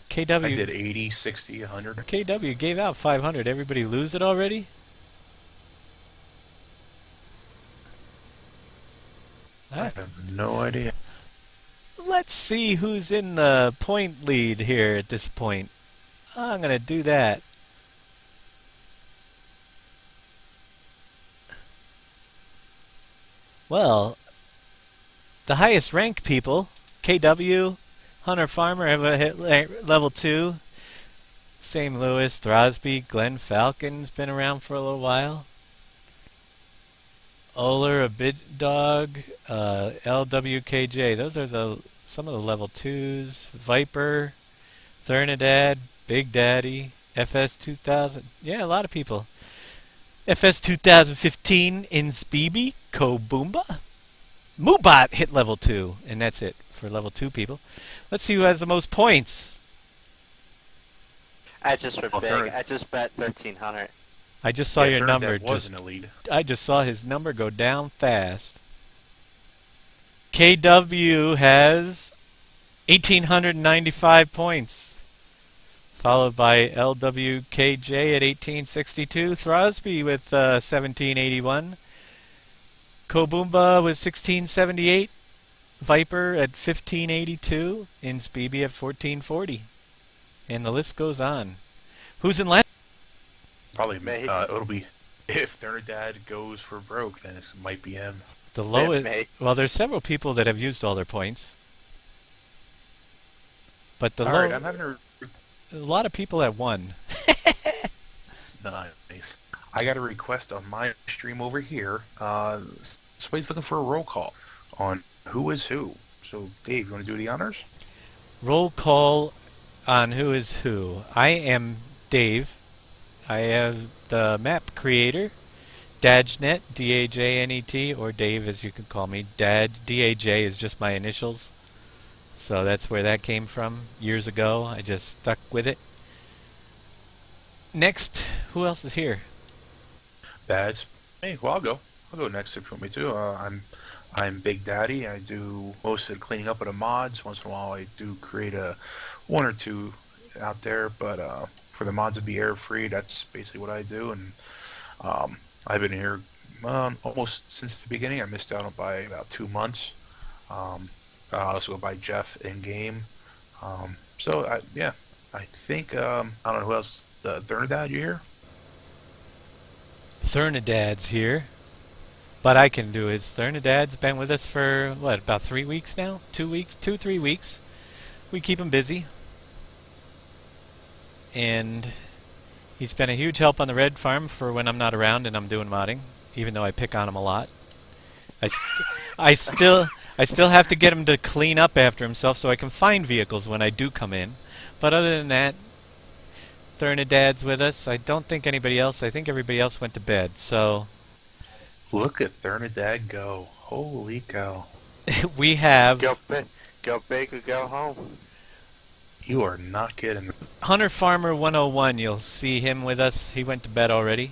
KW. I did 80, 60, 100. KW gave out 500. Everybody lose it already? I have no idea. Let's see who's in the point lead here at this point. I'm gonna do that. Well, the highest ranked people, KW, Hunter Farmer have a hit level 2. Same Lewis, Throsby, Glenn Falcon's been around for a little while. Oler, a bit dog, LWKJ. Those are some of the level 2s. Viper, Thernadad, Big Daddy, FS 2000. Yeah, a lot of people. FS 2015, Inspeeby, Koboomba. Moobot hit level 2, and that's it for level 2 people. Let's see who has the most points. I just went big. Third. I just bet 1,300. I just saw your number. Was in the lead. I just saw his number go down fast. KW has 1,895 points, followed by LWKJ at 1862, Throsby with 1781, Koboomba with 1678, Viper at 1582, Inspeeby at 1440, and the list goes on. Who's in last? Probably Me. it'll be if Thernadad goes for broke, then it might be him. The lowest. me. Well, there's several people that have used all their points, but the All low. right, I'm having A lot of people have won. nice. I got a request on my stream over here. Somebody's looking for a roll call on who is who. So, Dave, you want to do the honors? Roll call on who is who. I am Dave. I am the map creator. Dajnet, D-A-J-N-E-T, or Dave as you could call me. D-A-J is just my initials. So that's where that came from years ago. I just stuck with it. Next, who else is here? That's me. Well, I'll go next if you want me to. I'm Big Daddy. I do most of the cleaning up of the mods. Once in a while, I do create one or two out there, but for the mods to be air free, that's basically what I do. And I've been here almost since the beginning. I missed out by about 2 months. I also go by Jeff in game. So I think I don't know who else. Thernadad, you here? Thernadad's here. But I can do his. Thernadad's been with us for, what, about 3 weeks now? 2 weeks? 3 weeks. We keep him busy. And he's been a huge help on the red farm for when I'm not around and I'm doing modding, even though I pick on him a lot. I still have to get him to clean up after himself so I can find vehicles when I do come in. But other than that, Thernadad's with us. I don't think anybody else. I think everybody else went to bed. So Look at Thernadad go. Holy cow. we have Go big or go home. You are not kidding. Hunter Farmer 101. You'll see him with us. He went to bed already.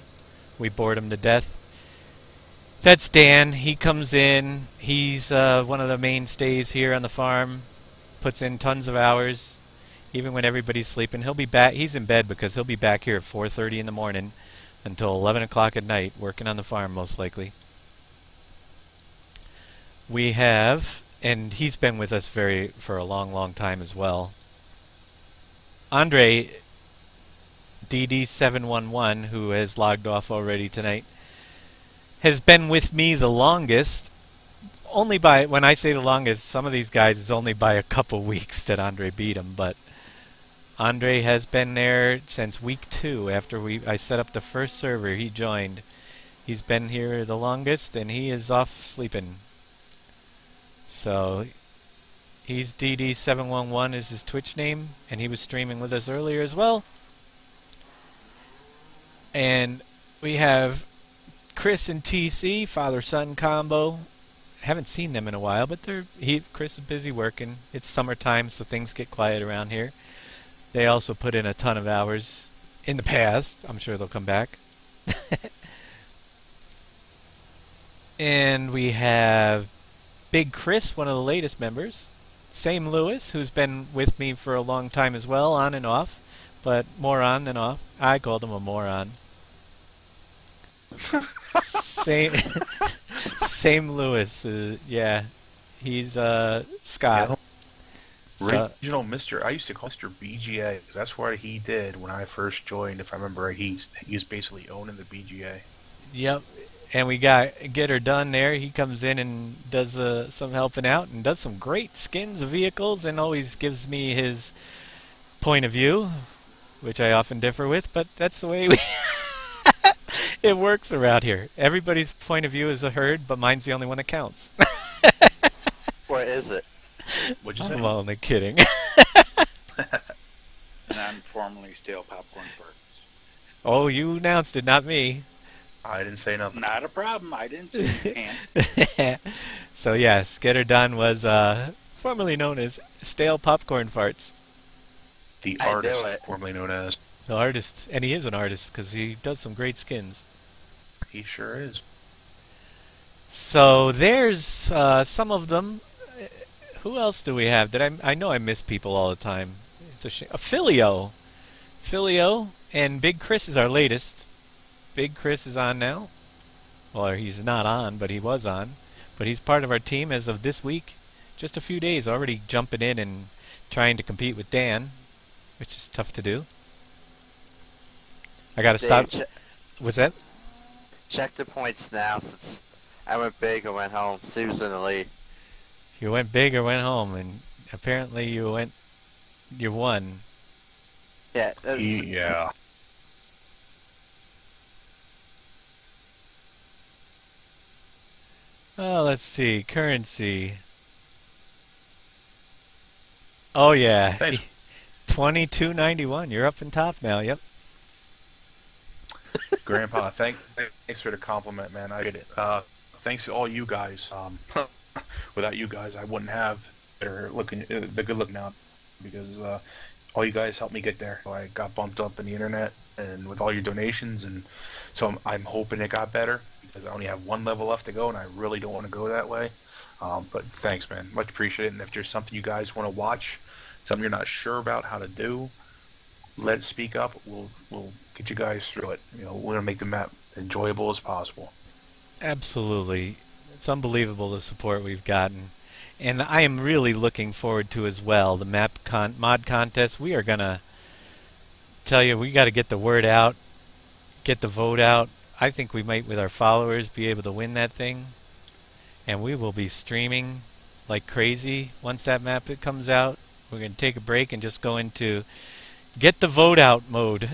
We bored him to death. That's Dan. He comes in. He's one of the mainstays here on the farm. Puts in tons of hours. Even when everybody's sleeping, he'll be back. He's in bed because he'll be back here at 4:30 in the morning until 11 o'clock at night, working on the farm most likely. We have, and he's been with us for a long, long time as well. Andre DD711, who has logged off already tonight, has been with me the longest. Only by, when I say the longest, some of these guys it's only by a couple weeks that Andre beat him, but Andre has been there since week 2 after I set up the first server. He joined. He's been here the longest, and he is off sleeping. So he's DD711 is his Twitch name, and he was streaming with us earlier as well. And we have Chris and TC, father-son combo. Haven't seen them in a while, but Chris is busy working. It's summertime, so things get quiet around here. They also put in a ton of hours in the past. I'm sure they'll come back. And we have Big Chris, one of the latest members. Same Lewis, who's been with me for a long time as well, on and off. But more on than off. I called him a moron. Same Lewis. Yeah, he's Scott. Yeah. So, Regional Mr. I used to call Mr. BGA. That's what he did when I first joined. If I remember right, he was basically owning the BGA. yep, and we got Get Her Done there. He comes in and does some helping out and does some great skins of vehicles and always gives me his point of view, which I often differ with, but that's the way it works around here. Everybody's point of view is heard, but mine's the only one that counts. Or is it? What'd you say? I'm only kidding. Non-formally stale popcorn farts. Oh, you announced it, not me. I didn't say nothing. Not a problem. I didn't say you can't. So yes, Get Her Done was formerly known as Stale Popcorn Farts. The I knew artist, it. formerly known as. The artist, and he is an artist because he does some great skins. He sure is. So there's some of them. Who else do we have? I know I miss people all the time. It's a shame. Filio, and Big Chris is our latest. Big Chris is on now. Well, he's not on, but he was on. But he's part of our team as of this week. Just a few days, already jumping in and trying to compete with Dan, which is tough to do. I gotta stop. What's that? Check the points now since I went big and went home. See who's in the lead. You went big or went home, and apparently you won. Yeah. Yeah. Oh, let's see. Currency. Oh yeah. Thanks. 22.91. You're up in top now. Yep. Grandpa, thanks for the compliment, man. I get it. Thanks to all you guys. Without you guys, I wouldn't have the good look now, because all you guys helped me get there. So I got bumped up in the internet, and with all your donations, and so I'm hoping it got better, because I only have one level left to go, and I really don't want to go that way. But thanks, man. Much appreciated. And if there's something you guys want to watch, something you're not sure about how to do, let it speak up. We'll get you guys through it. You know, we're gonna make the map enjoyable as possible. Absolutely. It's unbelievable the support we've gotten. And I am really looking forward to as well the mod contest. We are going to tell you, we got to get the word out, get the vote out. I think we might, with our followers, be able to win that thing. And we will be streaming like crazy once that map comes out. We're going to take a break and just go into get the vote out mode.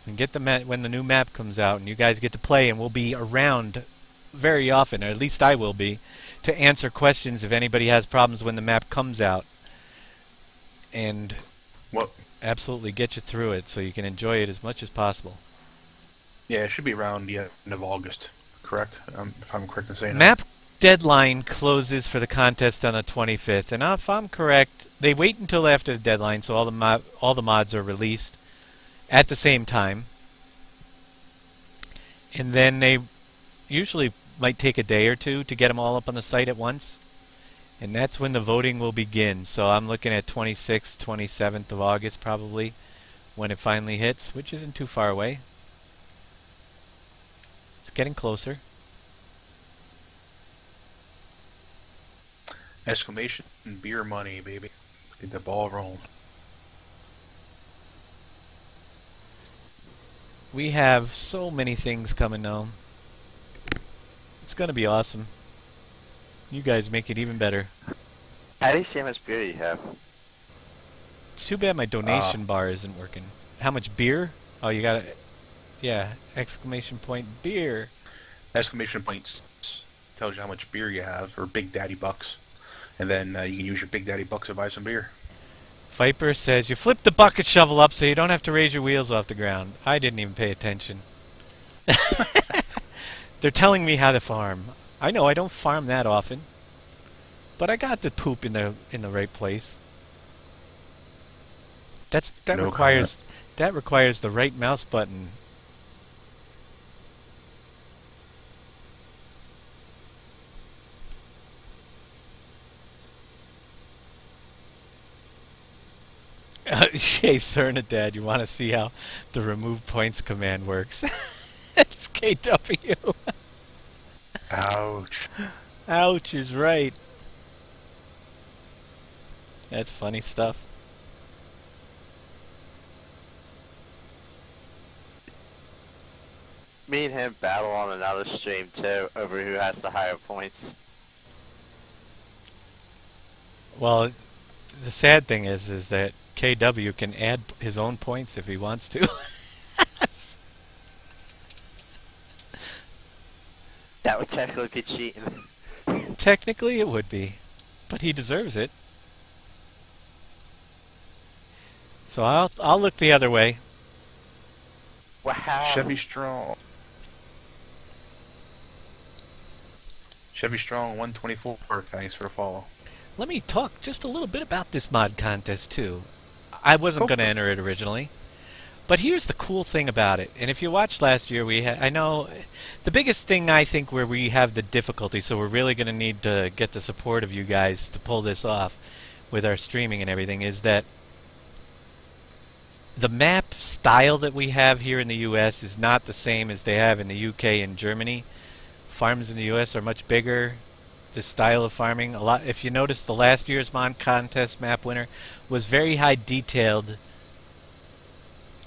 And get the when the new map comes out, and you guys get to play, and we'll be around very often, or at least I will be, to answer questions if anybody has problems when the map comes out, and absolutely get you through it so you can enjoy it as much as possible. Yeah, it should be around the end of August, correct? If I'm correct in saying that. Map deadline closes for the contest on the 25th, and if I'm correct, they wait until after the deadline so all the mods are released at the same time, and then they usually might take a day or two to get them all up on the site at once, and that's when the voting will begin. So I'm looking at 26th, 27th of August probably when it finally hits, which isn't too far away. It's getting closer. Exclamation beer money, baby. Get the ball rolling. We have so many things coming now. It's going to be awesome. You guys make it even better. How do you see how much beer you have? It's too bad my donation bar isn't working. How much beer? Oh, you got it. Yeah, exclamation point beer. Exclamation points tells you how much beer you have, or Big Daddy Bucks. And then you can use your Big Daddy Bucks to buy some beer. Viper says, you flip the bucket shovel up so you don't have to raise your wheels off the ground. I didn't even pay attention. They're telling me how to farm. I know I don't farm that often, but I got the poop in the right place. That requires the right mouse button. Hey, Cernadad, you want to see how the remove points command works? It's KW. Ouch. Ouch is right. That's funny stuff. me and him battle on another stream too over who has the higher points. Well, the sad thing is that KW can add his own points if he wants to. That would technically be cheating. Technically, it would be, but he deserves it. So I'll look the other way. Wow. Chevy Strong. Chevy Strong 124. Thanks for the follow. Let me talk just a little bit about this mod contest too. I wasn't going to enter it originally, but here's the cool thing about it. And if you watched last year, I know the biggest thing I think where we have the difficulty, so we're really going to need to get the support of you guys to pull this off with our streaming and everything, is that the map style that we have here in the U.S. is not the same as they have in the U.K. and Germany. Farms in the U.S. are much bigger. The style of farming, a lot. If you notice, the last year's mod contest map winner was very high detailed,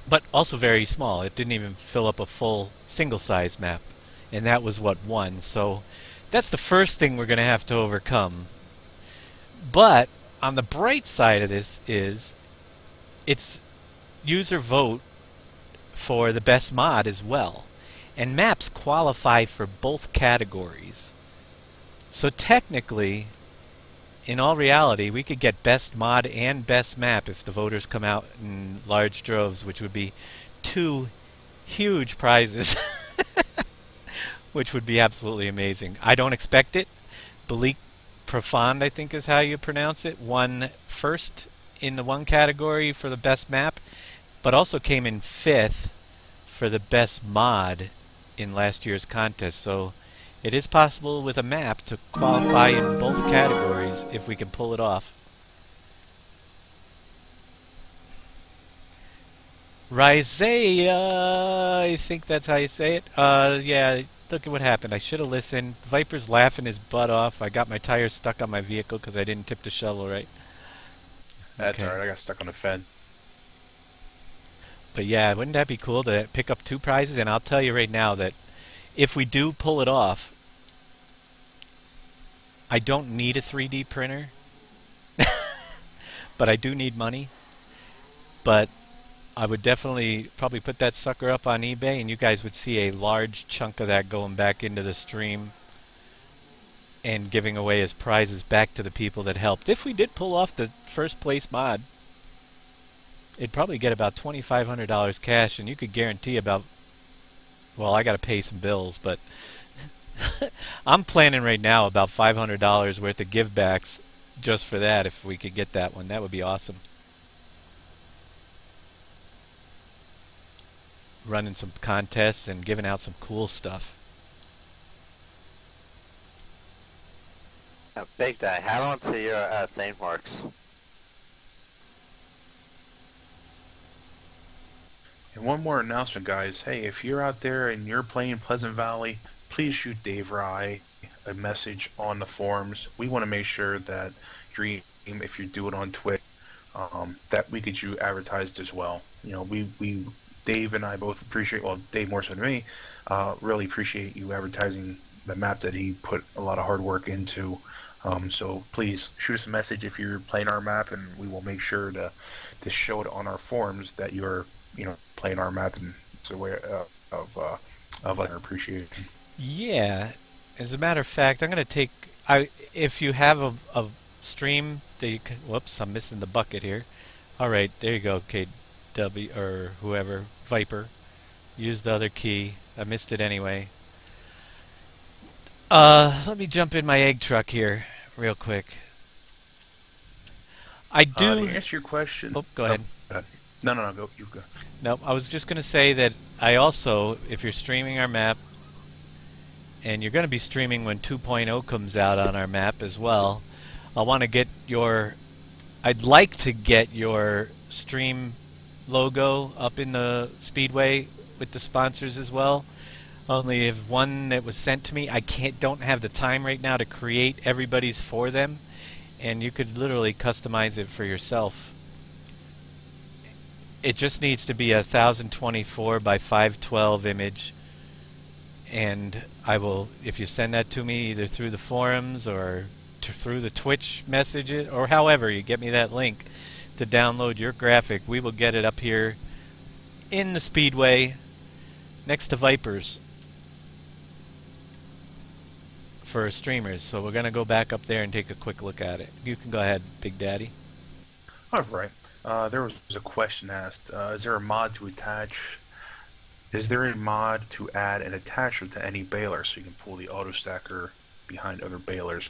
but also very small. It didn't even fill up a full single-size map, and that was what won. So that's the first thing we're going to have to overcome. But on the bright side of this is it's user vote for the best mod as well. And maps qualify for both categories. So technically, in all reality, we could get best mod and best map if the voters come out in large droves, which would be 2 huge prizes, which would be absolutely amazing. I don't expect it. Balik Profond, I think is how you pronounce it, won first in the one category for the best map, but also came in 5th for the best mod in last year's contest. So it is possible with a map to qualify in both categories if we can pull it off. Rhizea, I think that's how you say it. Yeah, look at what happened. I should have listened. Viper's laughing his butt off. I got my tires stuck on my vehicle because I didn't tip the shovel right. That's Okay. alright, I got stuck on the fence. But yeah, wouldn't that be cool to pick up 2 prizes? And I'll tell you right now that if we do pull it off, I don't need a 3D printer, but I do need money. But I would definitely probably put that sucker up on eBay, and you guys would see a large chunk of that going back into the stream and giving away as prizes back to the people that helped. If we did pull off the first place mod, it'd probably get about $2,500 cash, and you could guarantee about, well, I got to pay some bills, but I'm planning right now about $500 worth of givebacks just for that. If we could get that one, that would be awesome. Running some contests and giving out some cool stuff. Big Day, how on to your thing works. And one more announcement, guys. Hey, if you're out there and you're playing Pleasant Valley, please shoot Dave or I a message on the forums. We want to make sure that your game, if you do it on Twitch, that we get you advertised as well. You know, we Dave and I both appreciate, well, Dave more so than me, really appreciate you advertising the map that he put a lot of hard work into. So please shoot us a message if you're playing our map, and we will make sure to show it on our forums that you're, you know, playing our map, and it's a way of our appreciation. Yeah, as a matter of fact, I'm going to take, if you have a stream that you can, whoops, I'm missing the bucket here. Alright, there you go, KW, or whoever, Viper. Use the other key. I missed it anyway. Let me jump in my egg truck here, real quick. I do... To answer your question... Oh, go ahead. No, go. You go. Nope, I was just going to say that I also, if you're streaming our map, and you're going to be streaming when 2.0 comes out on our map as well, I want to get your... I'd like to get your stream logo up in the Speedway with the sponsors as well. Only if one that was sent to me, I don't have the time right now to create everybody's for them, and you could literally customize it for yourself. It just needs to be a 1024 by 512 image, and I will, if you send that to me either through the forums or through the Twitch messages or however you get me that link to download your graphic, we will get it up here in the Speedway next to Vipers for streamers. So we're going to go back up there and take a quick look at it. You can go ahead, Big Daddy. All right. There was a question asked. Is there a mod to attach? Is there a mod to add an attachment to any baler so you can pull the auto stacker behind other balers?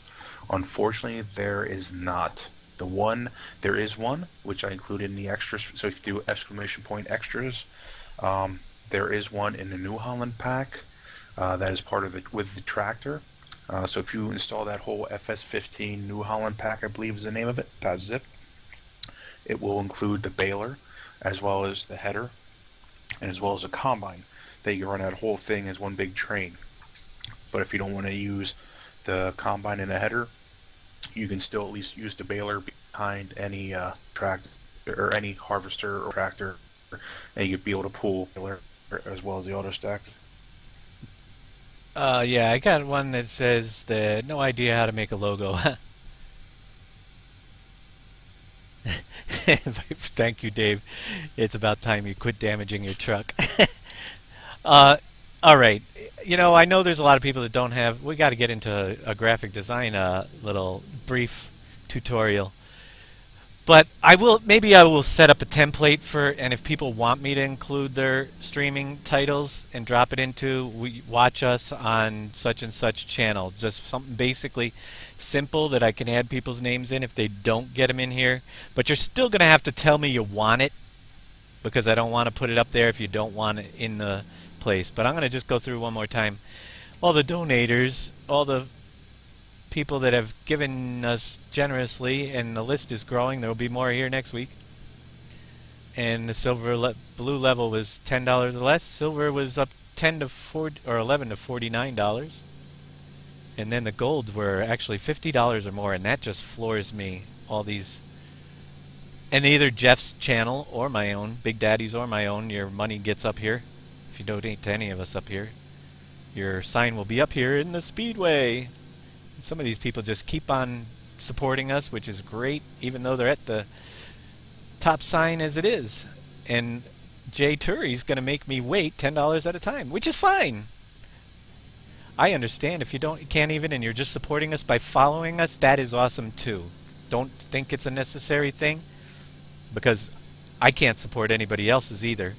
Unfortunately, there is not. There is one, which I included in the extras. So if you do ! extras, there is one in the New Holland pack that is part of it with the tractor. So if you install that whole FS15 New Holland pack, I believe is the name of it, .zip, it will include the baler as well as the header and as well as a combine. That you run that whole thing as one big train. But if you don't want to use the combine and the header, you can still at least use the baler behind any tractor or any harvester or tractor, and you'd be able to pull baler as well as the auto stack. Yeah, I got one that says that no idea how to make a logo. Thank you, Dave. It's about time you quit damaging your truck. All right. You know, I know there's a lot of people that don't have... We got to get into a graphic design little brief tutorial. But maybe I will set up a template for... And if people want me to include their streaming titles and drop it into... watch us on such and such channel. Just something basically simple that I can add people's names in if they don't get them in here. But you're still going to have to tell me you want it, because I don't want to put it up there if you don't want it in the place. But I'm going to just go through one more time. All the donators, all the people that have given us generously, and the list is growing. There will be more here next week. And the blue level was $10 or less. Silver was up 10 to 4 or 11 to $49. And then the gold were actually $50 or more, and that just floors me. All these, and either Jeff's channel or my own, Big Daddy's or my own, your money gets up here. If you donate to any of us up here, your sign will be up here in the Speedway. And some of these people just keep on supporting us, which is great, even though they're at the top sign as it is. And Jay Turi's going to make me wait $10 at a time, which is fine. I understand if you can't even, and you're just supporting us by following us, that is awesome too. Don't think it's a necessary thing, because I can't support anybody else's either.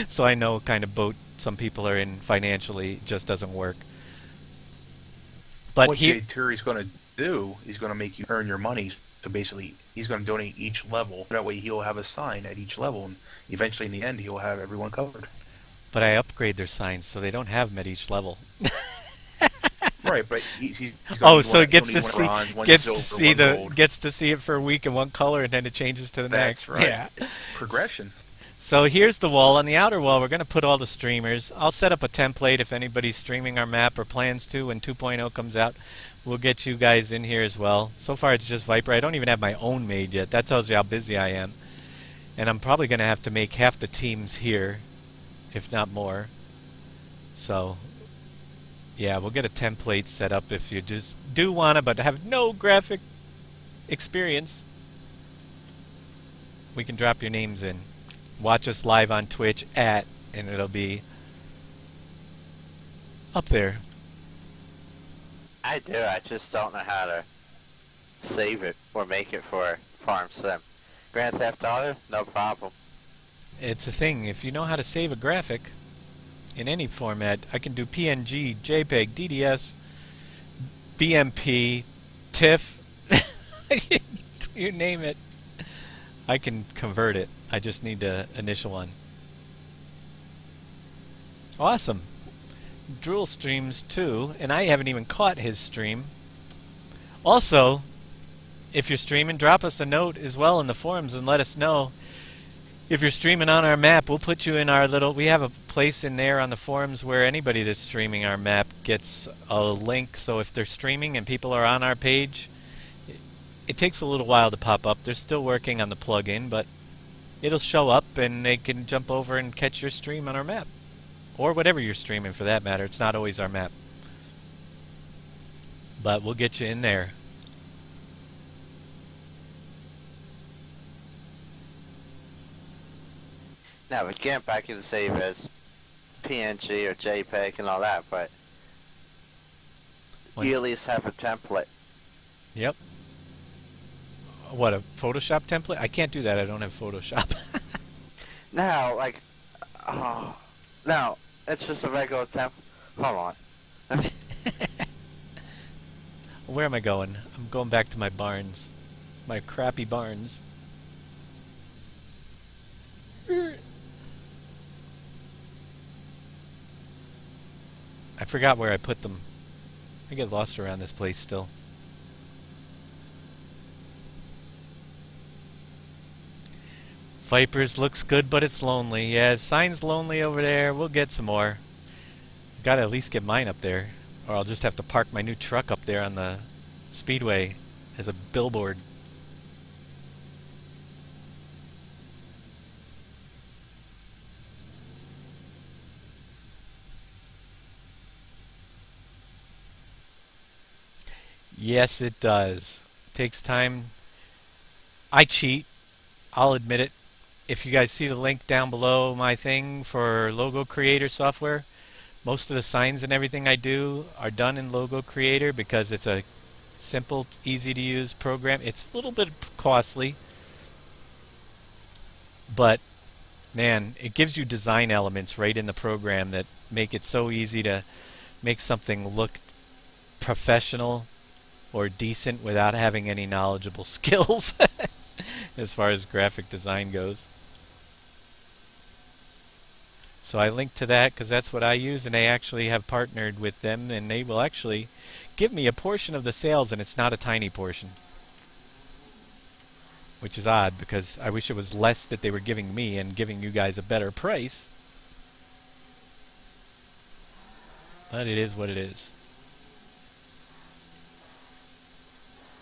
So I know what kind of boat some people are in financially. It just doesn't work. But what Jay Turi's going to do, he's going to make you earn your money. So basically, he's going to donate each level. That way he'll have a sign at each level, and eventually in the end he'll have everyone covered. But I upgrade their signs so they don't have them at each level. Right, but he's so it gets to see it for a week in one color, and then it changes to the next. Right. Yeah, progression. So here's the wall. On the outer wall, we're going to put all the streamers. I'll set up a template if anybody's streaming our map or plans to when 2.0 comes out. We'll get you guys in here as well. So far, it's just Viper. I don't even have my own made yet. That tells you how busy I am. And I'm probably going to have to make half the teams here, if not more. So, yeah, we'll get a template set up if you just do want to, but have no graphic experience. We can drop your names in. Watch us live on Twitch and it'll be up there. I do. I just don't know how to save it or make it for Farm Sim. Grand Theft Auto, no problem. It's a thing. If you know how to save a graphic in any format, I can do PNG, JPEG, DDS, BMP, TIFF, you name it. I can convert it. I just need to initial one. Awesome. Drool streams too, and I haven't even caught his stream. Also, if you're streaming, drop us a note as well in the forums and let us know. If you're streaming on our map, we'll put you in our little... We have a place in there on the forums where anybody that's streaming our map gets a link. So if they're streaming and people are on our page, it takes a little while to pop up. They're still working on the plugin, but it'll show up and they can jump over and catch your stream on our map. or whatever you're streaming for that matter. It's not always our map. But we'll get you in there. Now, we can't back in the save as PNG or JPEG and all that, but you at least have a template. Yep. What, a Photoshop template? I can't do that. I don't have Photoshop. No, like, oh, no, it's just a regular template. Hold on. Where am I going? I'm going back to my barns. My crappy barns. I forgot where I put them. I get lost around this place still. Vipers looks good, but it's lonely. Yeah, sign's lonely over there. We'll get some more. Gotta at least get mine up there. Or I'll just have to park my new truck up there on the speedway as a billboard. Yes, it does. Takes time. I cheat. I'll admit it. If you guys see the link down below my thing for Logo Creator software, most of the signs and everything I do are done in Logo Creator because it's a simple, easy to use program. It's a little bit costly, but man, it gives you design elements right in the program that make it so easy to make something look professional or decent without having any knowledgeable skills as far as graphic design goes. So I link to that because that's what I use, and they actually have partnered with them, and they will actually give me a portion of the sales, and it's not a tiny portion. Which is odd because I wish it was less that they were giving me and giving you guys a better price. But it is what it is.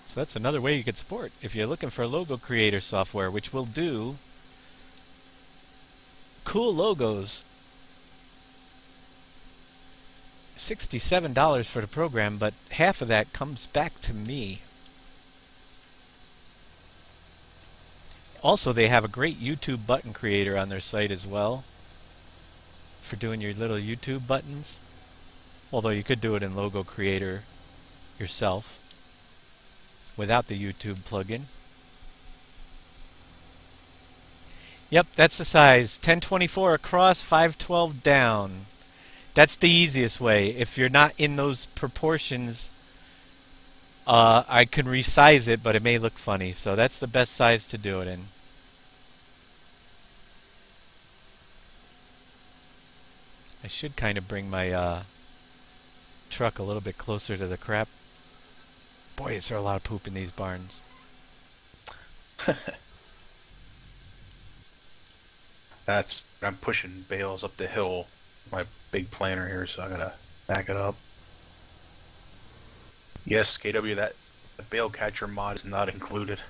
So that's another way you could support if you're looking for Logo Creator software, which will do cool logos. $67 for the program, but half of that comes back to me. Also, they have a great YouTube button creator on their site as well for doing your little YouTube buttons. Although you could do it in Logo Creator yourself without the YouTube plugin. Yep, that's the size. 1024 across, 512 down. That's the easiest way. If you're not in those proportions, I can resize it, but it may look funny. So that's the best size to do it in. I should kind of bring my truck a little bit closer to the crap. Boy, is there a lot of poop in these barns. I'm pushing bales up the hill. My big planter here, so I gotta back it up. Yes, KW, that the bale catcher mod is not included.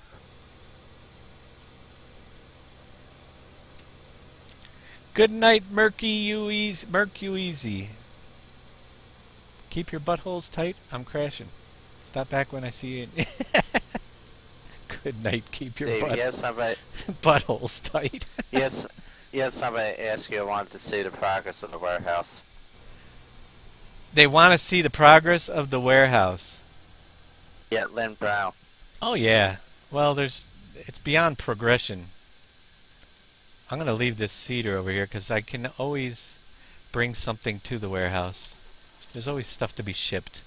Good night, Mercueasy. Keep your buttholes tight. I'm crashing. Stop back when I see it. Good night. Keep your Dave, yes, somebody, buttholes tight. yes, somebody asked you, wanted to see the progress of the warehouse. They want to see the progress of the warehouse. Yeah, Lynn Brown. Oh yeah. Well, it's beyond progression. I'm gonna leave this cedar over here because I can always bring something to the warehouse. There's always stuff to be shipped.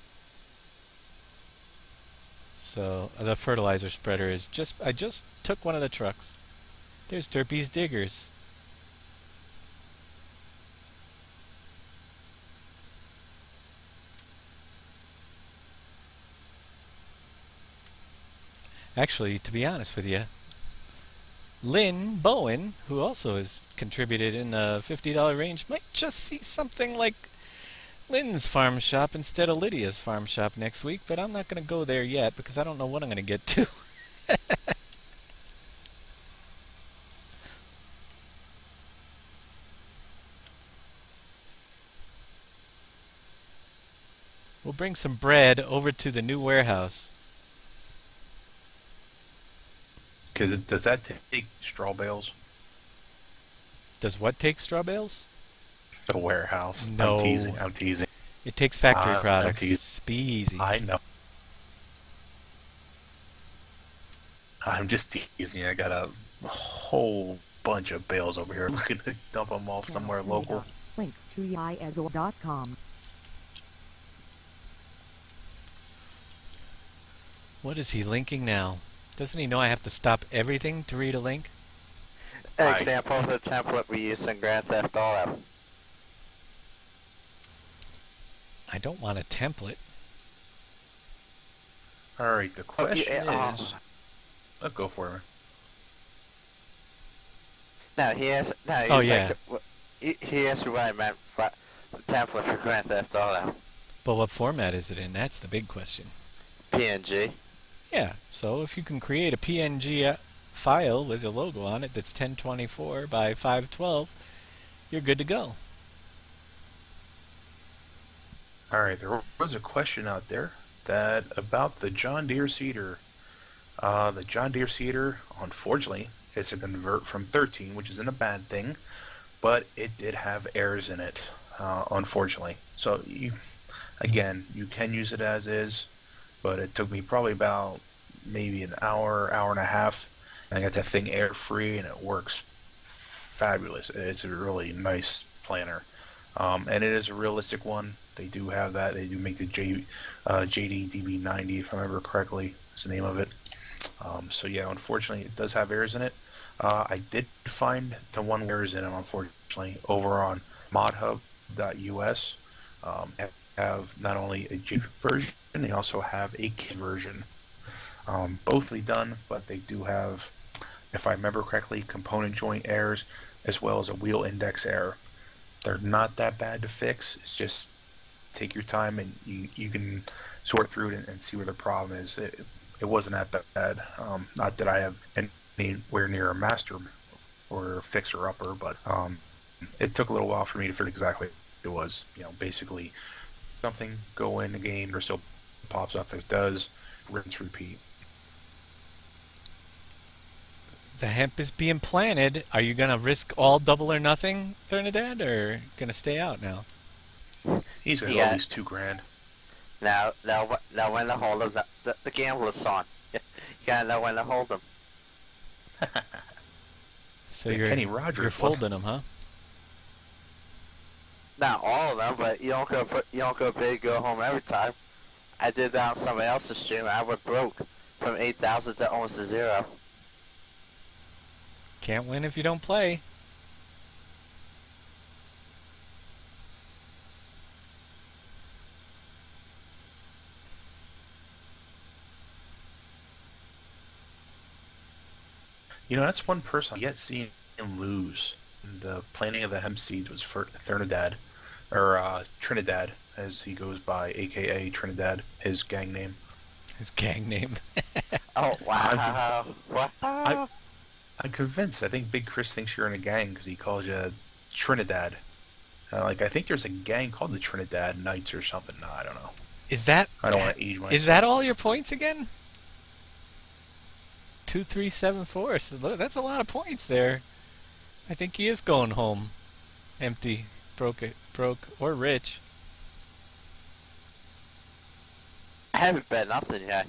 So the fertilizer spreader is I just took one of the trucks. There's Derpy's Diggers. Actually, to be honest with you, Lynn Bowen, who also has contributed in the $50 range, might just see something like Lynn's farm shop instead of Lydia's farm shop next week, but I'm not going to go there yet because I don't know what I'm going to get to. bring some bread over to the new warehouse. Because does that take straw bales? Does what take straw bales? The warehouse. No. I'm teasing. I'm teasing. It takes factory I'm products. teasing. Be easy. I know. I'm just teasing. I got a whole bunch of bales over here looking to dump them off somewhere local. Link to yiazor.com. What is he linking now? Doesn't he know I have to stop everything to read a link? An example of the template we use in Grand Theft Auto. I don't want a template. Alright, the question yeah, is... I'll go for it. No, he asked. No, he Oh, was yeah. like, he asked me what I meant for the template for Grand Theft Auto. But what format is it in? That's the big question. PNG. Yeah, so if you can create a PNG file with a logo on it that's 1024 by 512, you're good to go. Alright, there was a question out there about the John Deere seeder. The John Deere seeder, unfortunately, is a convert from 13, which isn't a bad thing, but it did have errors in it, unfortunately. So, you can use it as is, but it took me probably about maybe an hour, hour and a half, and I got that thing error-free, and it works fabulous. It's a really nice planner, and it is a realistic one. They do have that. They do make the JD DB90, if I remember correctly, is the name of it. So yeah, unfortunately, it does have errors in it. I did find the one errors in it, unfortunately, over on modhub.us. Have not only a JIT version, they also have a KIT version. Bothly done, but they do have, if I remember correctly, component joint errors as well as a wheel index error. They're not that bad to fix. It's just take your time and you can sort through it and see where the problem is. It wasn't that bad. Not that I have anywhere near a master or fixer upper, but it took a little while for me to figure exactly what it was. Basically something go in the game, there still pops up. If it does, rinse, repeat. The hemp is being planted. Are you going to risk all double or nothing, Trinidad, or going to stay out now? He's going to at least $2,000. Now when to hold him. The gambler's son. You gotta know when to hold him. So Yeah, Kenny Rogers you're folding them, huh? Not all of them, but you don't go big, go home every time. I did that on somebody else's stream, and I went broke from 8,000 to almost a 0. Can't win if you don't play. That's one person I've yet seen him lose. The planting of the hemp seeds was for Trinidad, or Trinidad, as he goes by, aka Trinidad, his gang name. His gang name. Oh, wow. Wow. I'm convinced. I think Big Chris thinks you're in a gang because he calls you Trinidad. I think there's a gang called the Trinidad Knights or something. No, I don't know. Is that? I don't want to age myself. Is that all your points again? 2, 3, 7, 4. So that's a lot of points there. I think he is going home, empty, broke, or rich. I haven't bet nothing yet.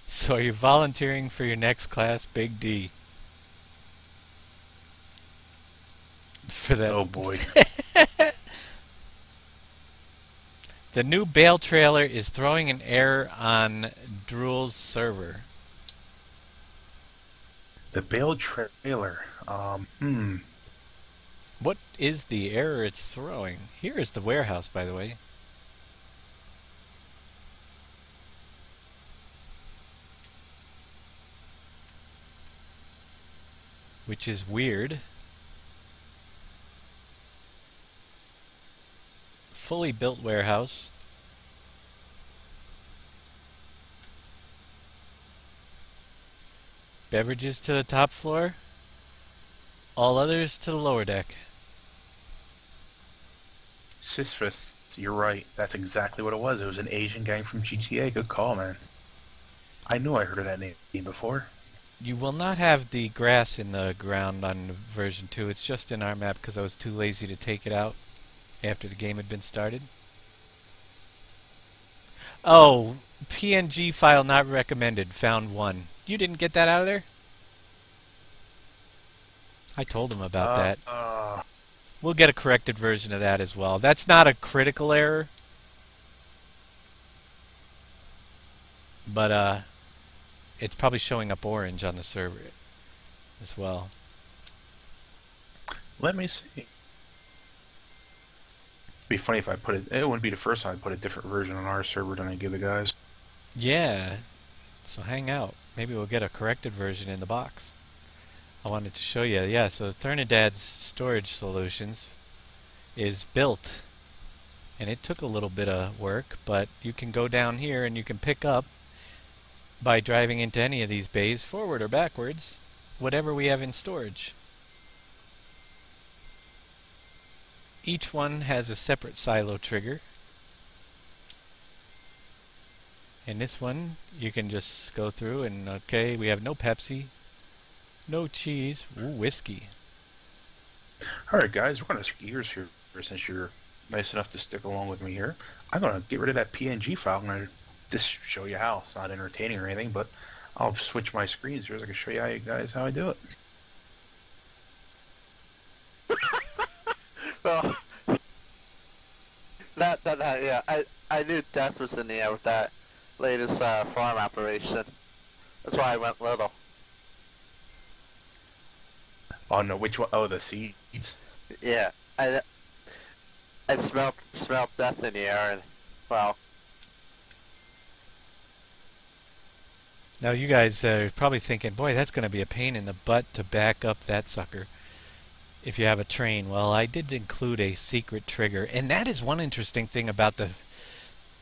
So are you volunteering for your next class, Big D? For that. Oh boy. The new Bale trailer is throwing an error on Drool's server. The Bale trailer. What is the error it's throwing? Here is the warehouse, by the way. Which is weird. Fully built warehouse. Beverages to the top floor. All others to the lower deck. Sisyphus You're right. That's exactly what it was. It was an Asian gang from GTA. Good call, man. I knew I heard of that name before. You will not have the grass in the ground on version 2. It's just in our map because I was too lazy to take it out after the game had been started. Oh, PNG file not recommended. Found one. You didn't get that out of there? I told him about that. We'll get a corrected version of that as well. That's not a critical error. But, it's probably showing up orange on the server as well. Let me see. It'd be funny if I put it. It wouldn't be the first time I put a different version on our server than I give the guys. Yeah. So hang out. Maybe we'll get a corrected version in the box. I wanted to show you. Yeah, so Eternidad's storage solutions is built. And it took a little bit of work, but you can go down here and you can pick up by driving into any of these bays, forward or backwards, whatever we have in storage. Each one has a separate silo trigger. And this one, you can just go through and, okay, we have no Pepsi, no cheese, ooh, whiskey. Alright guys, we're going to switch gears here since you're nice enough to stick along with me here. I'm going to get rid of that PNG file. I'm going to just show you how. It's not entertaining or anything, but I'll switch my screens here so I can show you guys how I do it. Well, yeah, I knew death was in the air with that latest farm operation. That's why I went little. Oh no, which one? Oh, the seeds. Yeah, I smelled death in the air, and well. Now you guys are probably thinking, boy, that's going to be a pain in the butt to back up that sucker if you have a train. Well, I did include a secret trigger, and that is one interesting thing about the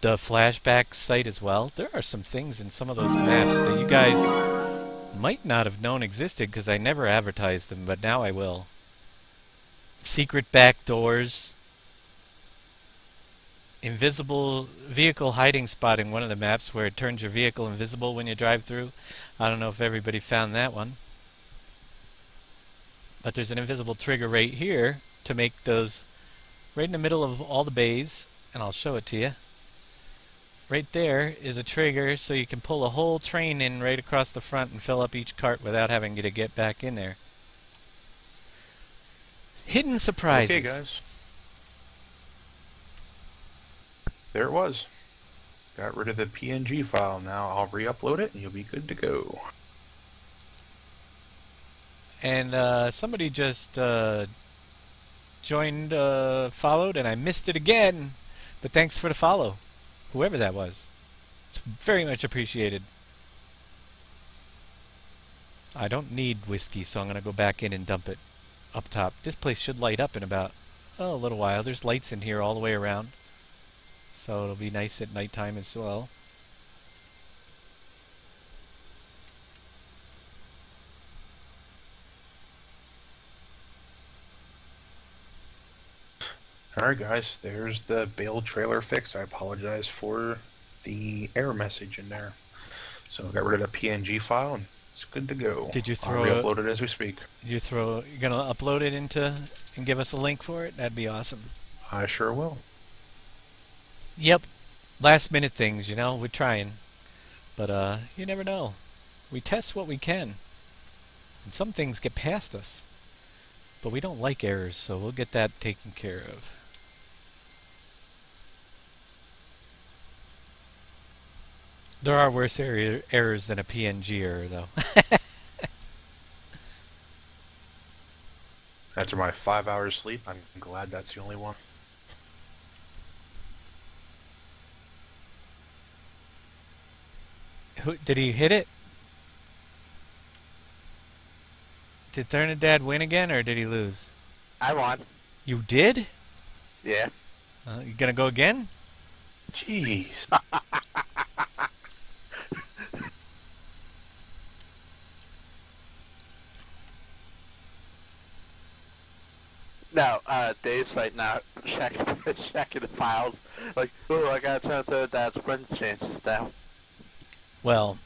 flashback site as well. There are some things in some of those maps that you guys might not have known existed because I never advertised them, but now I will. Secret back doors. Invisible vehicle hiding spot in one of the maps where it turns your vehicle invisible when you drive through. I don't know if everybody found that one. But there's an invisible trigger right here to make those right in the middle of all the bays, and I'll show it to you. Right there is a trigger so you can pull a whole train in right across the front and fill up each cart without having to get back in there. Hidden surprises. Okay, guys. There it was. Got rid of the PNG file. Now I'll re-upload it and you'll be good to go. And somebody just joined, followed, and I missed it again. But thanks for the follow, whoever that was. It's very much appreciated. I don't need whiskey, so I'm going to go back in and dump it up top. This place should light up in about a little while. There's lights in here all the way around. So it'll be nice at nighttime as well. Alright guys, there's the bail trailer fixed. I apologize for the error message in there. So I got rid of the PNG file and it's good to go. Did you throw I'll re-upload it as we speak. You're gonna upload it into and give us a link for it? That'd be awesome. I sure will. Yep. Last minute things, you know, we're trying. But you never know. We test what we can. And some things get past us. But we don't like errors, so we'll get that taken care of. There are worse errors than a PNG error, though. After my 5 hours sleep, I'm glad that's the only one. Did he hit it? Did Eternidad win again, or did he lose? I won. You did? Yeah. You gonna go again? Jeez. No, Dave's right now checking the files. Like, oh, I gotta turn to that sprint chances down. Well,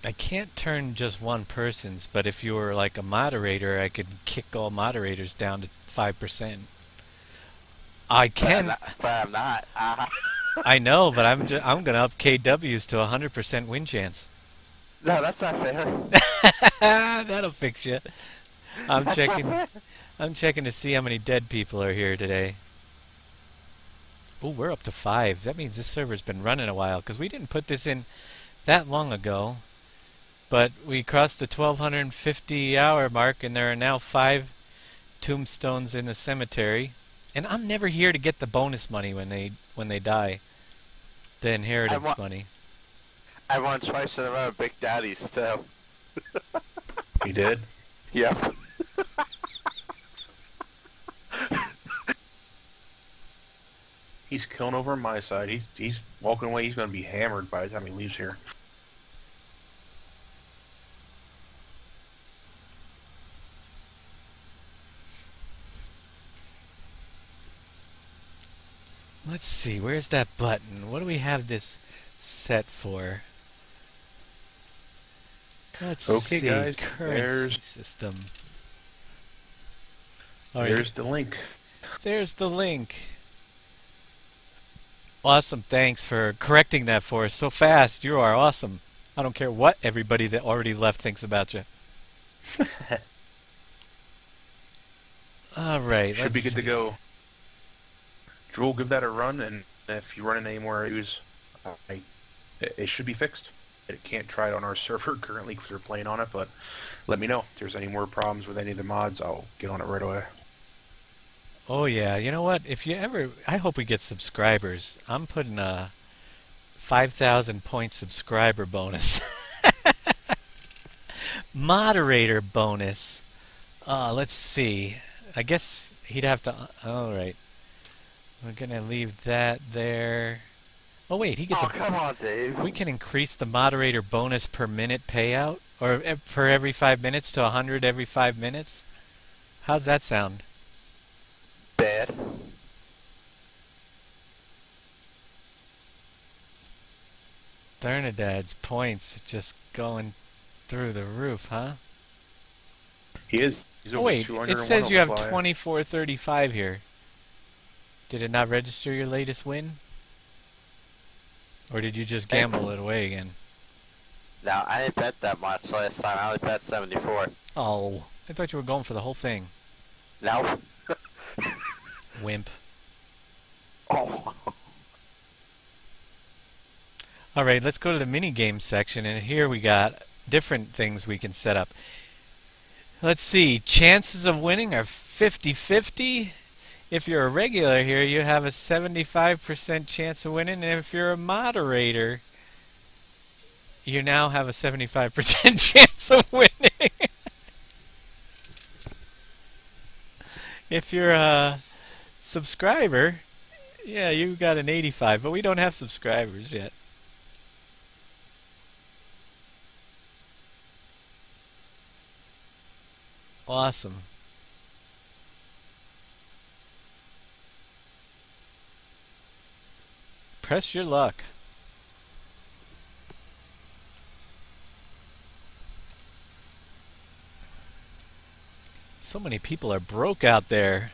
I can't turn just one person's, but if you were like a moderator, I could kick all moderators down to 5%. I can. But I'm not. I know, but I'm gonna up KW's to 100% win chance. No, that's not fair. That'll fix you. I'm That's checking. not fair. I'm checking to see how many dead people are here today. Oh, we're up to 5. That means this server's been running a while, because we didn't put this in that long ago. But we crossed the 1250-hour mark, and there are now 5 tombstones in the cemetery. And I'm never here to get the bonus money when they die. The inheritance money. I won twice in a row, Big Daddy's too. You did? Yep. He's killing over on my side. He's walking away. He's going to be hammered by the time he leaves here. Let's see, where's that button? What do we have this set for? Let's Okay, see, guys, currency system. All right, There's the link. there's the link. Awesome, thanks for correcting that for us so fast. You are awesome. I don't care what everybody that already left thinks about you. All right, Should be good let's to go. Drool, give that a run, and if you run into any more issues, it should be fixed. It can't try it on our server currently because we're playing on it, but let me know if there's any more problems with any of the mods. I'll get on it right away. Oh yeah, you know what? If you ever, I hope we get subscribers. I'm putting a 5,000 point subscriber bonus. Moderator bonus. Let's see. I guess he'd have to. All right. We're gonna leave that there. Oh wait, he gets Oh, come on, Dave. We can increase the moderator bonus per minute payout, or per every 5 minutes to 100 every 5 minutes. How's that sound? Bad. Thernadad's points are just going through the roof, huh? He is. He's Oh over wait, 201 it says you have on Fly. 2435 here. Did it not register your latest win? Or did you just gamble it away again? No, I didn't bet that much last time. I only bet 74. Oh, I thought you were going for the whole thing. No. Wimp. Oh. Alright, let's go to the minigame section, and here we got different things we can set up. Let's see, chances of winning are 50-50. If you're a regular here, you have a 75% chance of winning, and if you're a moderator, you now have a 75% chance of winning. If you're a subscriber, yeah, you got an 85, but we don't have subscribers yet. Awesome. Press your luck. So many people are broke out there.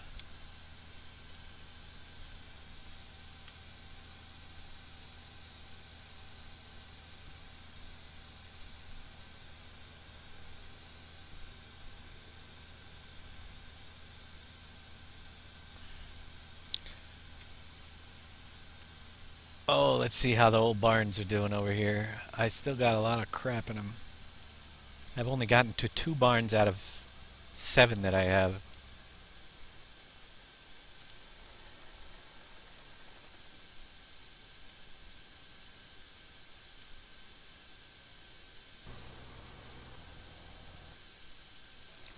Oh, let's see how the old barns are doing over here. I still got a lot of crap in them. I've only gotten to 2 barns out of 7 that I have.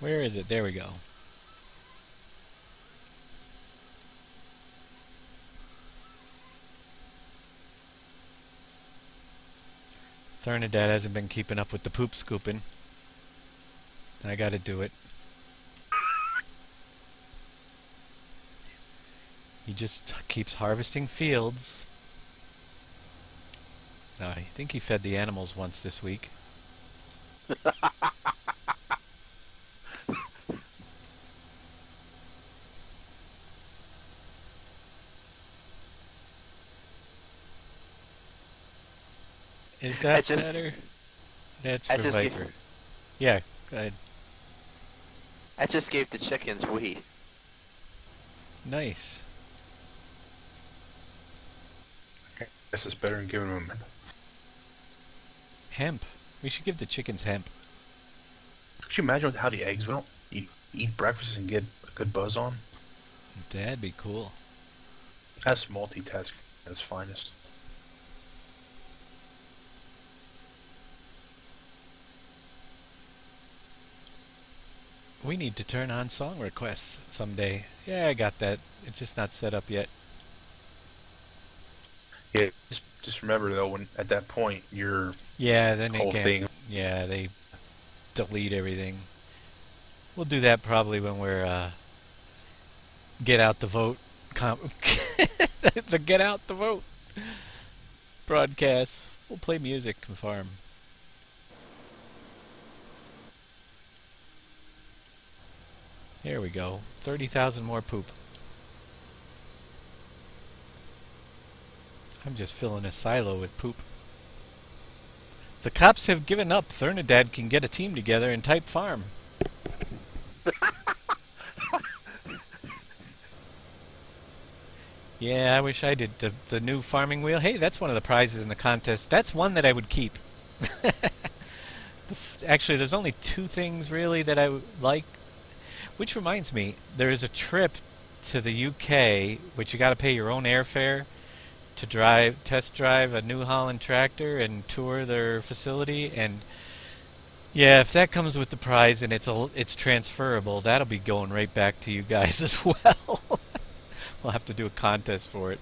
Where is it? There we go. Thernadad hasn't been keeping up with the poop scooping. I gotta do it. He just keeps harvesting fields. I think he fed the animals once this week. Is that better? That's for Viper. Yeah, go ahead. I just gave the chickens wheat. Nice. This is better than giving them hemp. We should give the chickens hemp. Could you imagine how the eggs don't eat breakfast and get a good buzz on? That'd be cool. That's multitasking at its finest. We need to turn on song requests someday. Yeah, I got that. It's just not set up yet. Yeah, just remember though, when at that point your then whole thing. Yeah, they delete everything. We'll do that probably when we're get out the vote. The get out the vote broadcast. We'll play music. Confirm. Here we go. 30,000 more poop. I'm just filling a silo with poop. The cops have given up. Thernadad can get a team together and type farm. Yeah, I wish I did the new farming wheel. Hey, that's one of the prizes in the contest. That's one that I would keep. Actually, there's only two things really that I would like. Which reminds me, there is a trip to the UK, which you got to pay your own airfare to test drive a New Holland tractor and tour their facility. And yeah, if that comes with the prize and it's transferable, that'll be going right back to you guys as well. We'll have to do a contest for it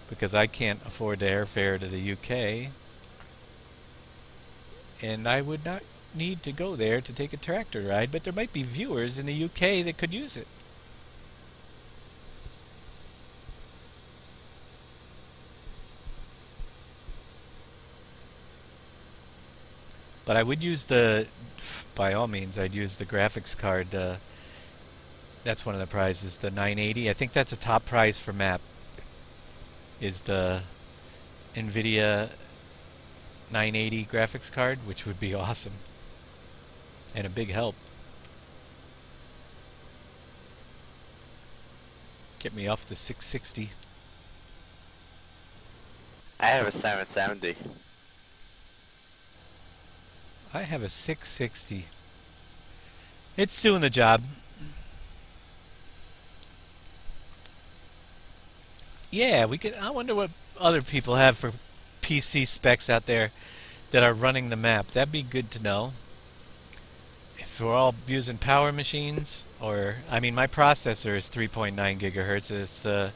because I can't afford the airfare to the UK, and I would not need to go there to take a tractor ride, but there might be viewers in the UK that could use it. But I would use by all means, I'd use the graphics card. That's one of the prizes, the 980. I think that's a top prize for map, is the NVIDIA 980 graphics card, which would be awesome. And a big help. Get me off the 660. I have a 770. I have a 660. It's doing the job. Yeah, we could. I wonder what other people have for PC specs out there that are running the map. That'd be good to know. If we're all using power machines, or I mean, my processor is 3.9 gigahertz. It's the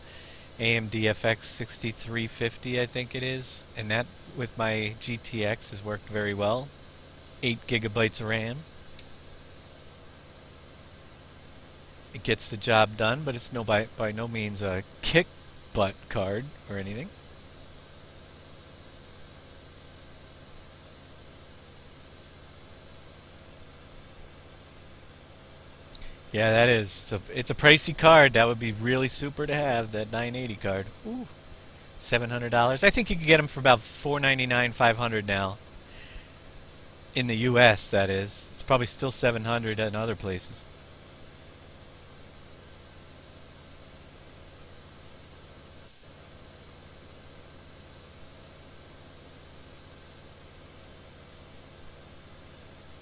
AMD FX 6350, I think it is, and that with my GTX has worked very well. 8 gigabytes of RAM. It gets the job done, but it's by no means a kick butt card or anything. Yeah, that is. It's a pricey card. That would be really super to have, that 980 card. Ooh, $700. I think you can get them for about $499, $500 now. In the U.S., that is. It's probably still $700 in other places.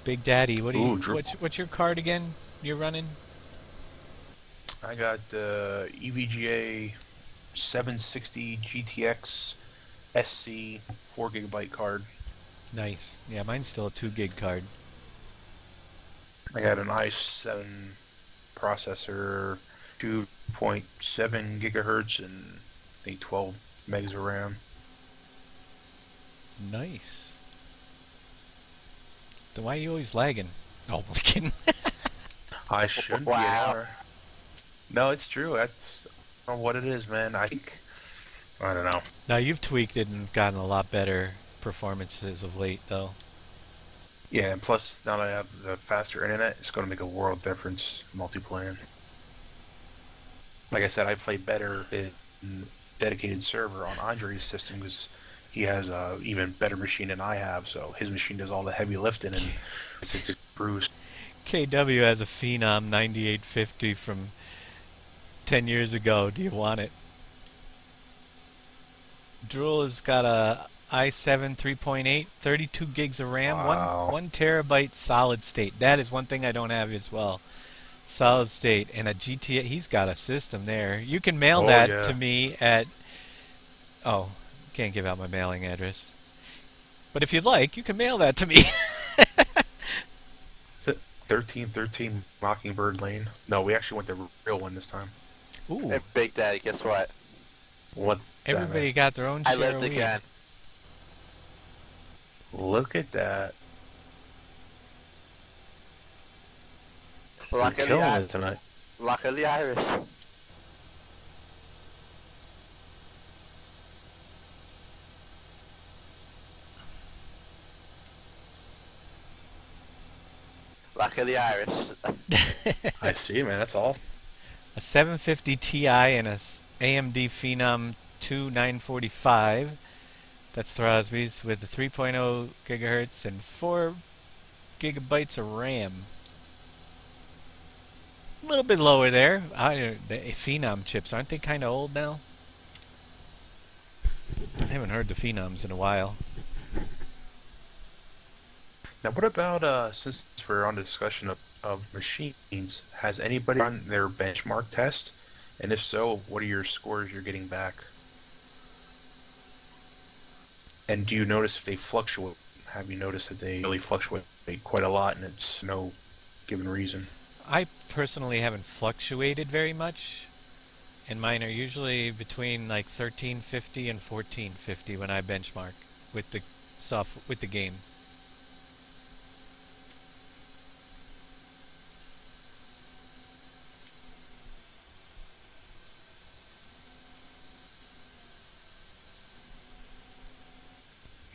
Big Daddy, what's your card again you're running? I got the EVGA 760 GTX SC 4 gigabyte card. Nice. Yeah, mine's still a 2 gig card. I got an i7 processor, 2.7 gigahertz, and I think 12 megs of RAM. Nice. Then why are you always lagging? Oh, I'm kidding. I shouldn't Wow. be. No, it's true. know what it is, man. I don't know. Now you've tweaked it and gotten a lot better performances of late, though. Yeah, and plus now that I have the faster internet, it's going to make a world difference multiplayer. Like I said, I play better in dedicated server on Andre's system because he has a even better machine than I have. So his machine does all the heavy lifting, and it's Bruce. KW has a Phenom 9850 from 10 years ago. Do you want it? Drool has got a i7 3.8, 32 gigs of RAM, Wow. 1 terabyte solid state. That is one thing I don't have as well. Solid state and a GTA. He's got a system there. You can mail that to me at. Oh, can't give out my mailing address. But if you'd like, you can mail that to me. Is it 1313 Mockingbird Lane? No, we actually went the real one this time. Ooh. Hey, Big Daddy, guess what? What? Everybody got their own share I lived of weed. again. Look at that. Luck We're of killing the it tonight. Luck of the Irish. Luck of the Irish. I see, man. That's awesome. A 750 Ti and a AMD Phenom 2945. That's Throsby's with the 3.0 gigahertz and 4 gigabytes of RAM. A little bit lower there. The Phenom chips, aren't they kind of old now? I haven't heard the Phenoms in a while. Now, what about, since we're on the discussion of machines, has anybody run their benchmark test? And if so, what are your scores you're getting back? And do you notice if they fluctuate? Have you noticed that they really fluctuate quite a lot and it's no given reason? I personally haven't fluctuated very much, and mine are usually between like 1350 and 1450 when I benchmark with the game.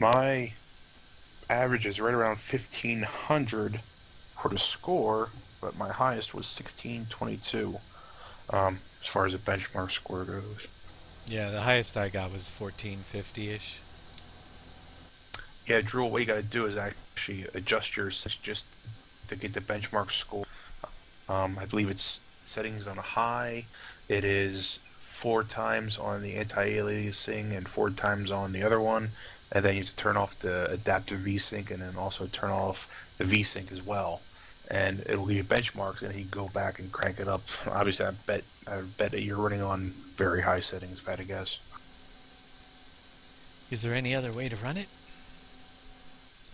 My average is right around 1500 for the score, but my highest was 1622 as far as the benchmark score goes. Yeah, the highest I got was 1450-ish. Yeah, Drew, what you gotta do is actually adjust your just to get the benchmark score. I believe it's settings on high. It is 4 times on the anti-aliasing and 4 times on the other one. And then you have to turn off the adaptive VSync and then also turn off the VSync as well. And it'll give you benchmarks, and you go back and crank it up. Obviously, I bet that you're running on very high settings, if I had to guess. Is there any other way to run it?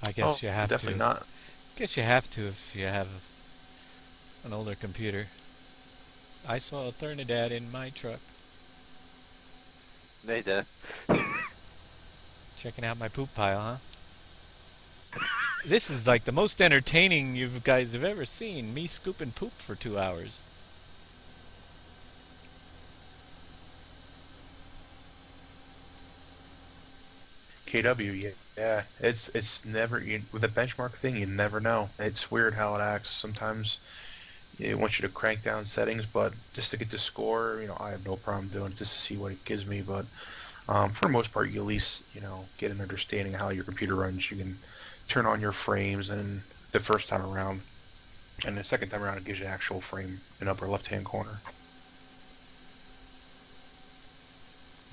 I guess you have definitely to. not. Guess you have to if you have an older computer. I saw a Eternidad in my truck. They did. Checking out my poop pile, huh? This is like the most entertaining you guys have ever seen. Me scooping poop for 2 hours. KW, yeah. It's never with a benchmark thing. You never know. It's weird how it acts. Sometimes it wants you to crank down settings, but just to get the score, I have no problem doing it just to see what it gives me. But for the most part, you at least get an understanding of how your computer runs. You can turn on your frames, and the first time around, and the second time around, it gives you an actual frame in the upper left-hand corner.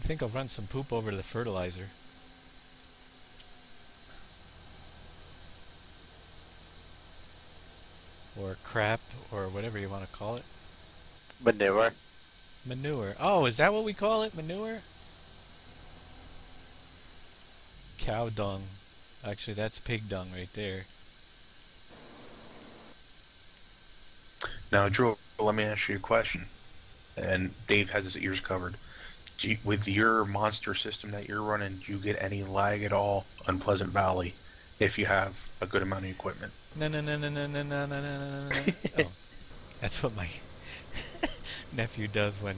I think I'll run some poop over to the fertilizer. Or crap, or whatever you want to call it. Manure. Manure. Oh, is that what we call it? Manure? Cow dung. Actually, that's pig dung right there. Now, Drew, let me ask you a question. And Dave has his ears covered. With your monster system that you're running, do you get any lag at all on Pleasant Valley if you have a good amount of equipment? No. Oh, that's what my nephew does when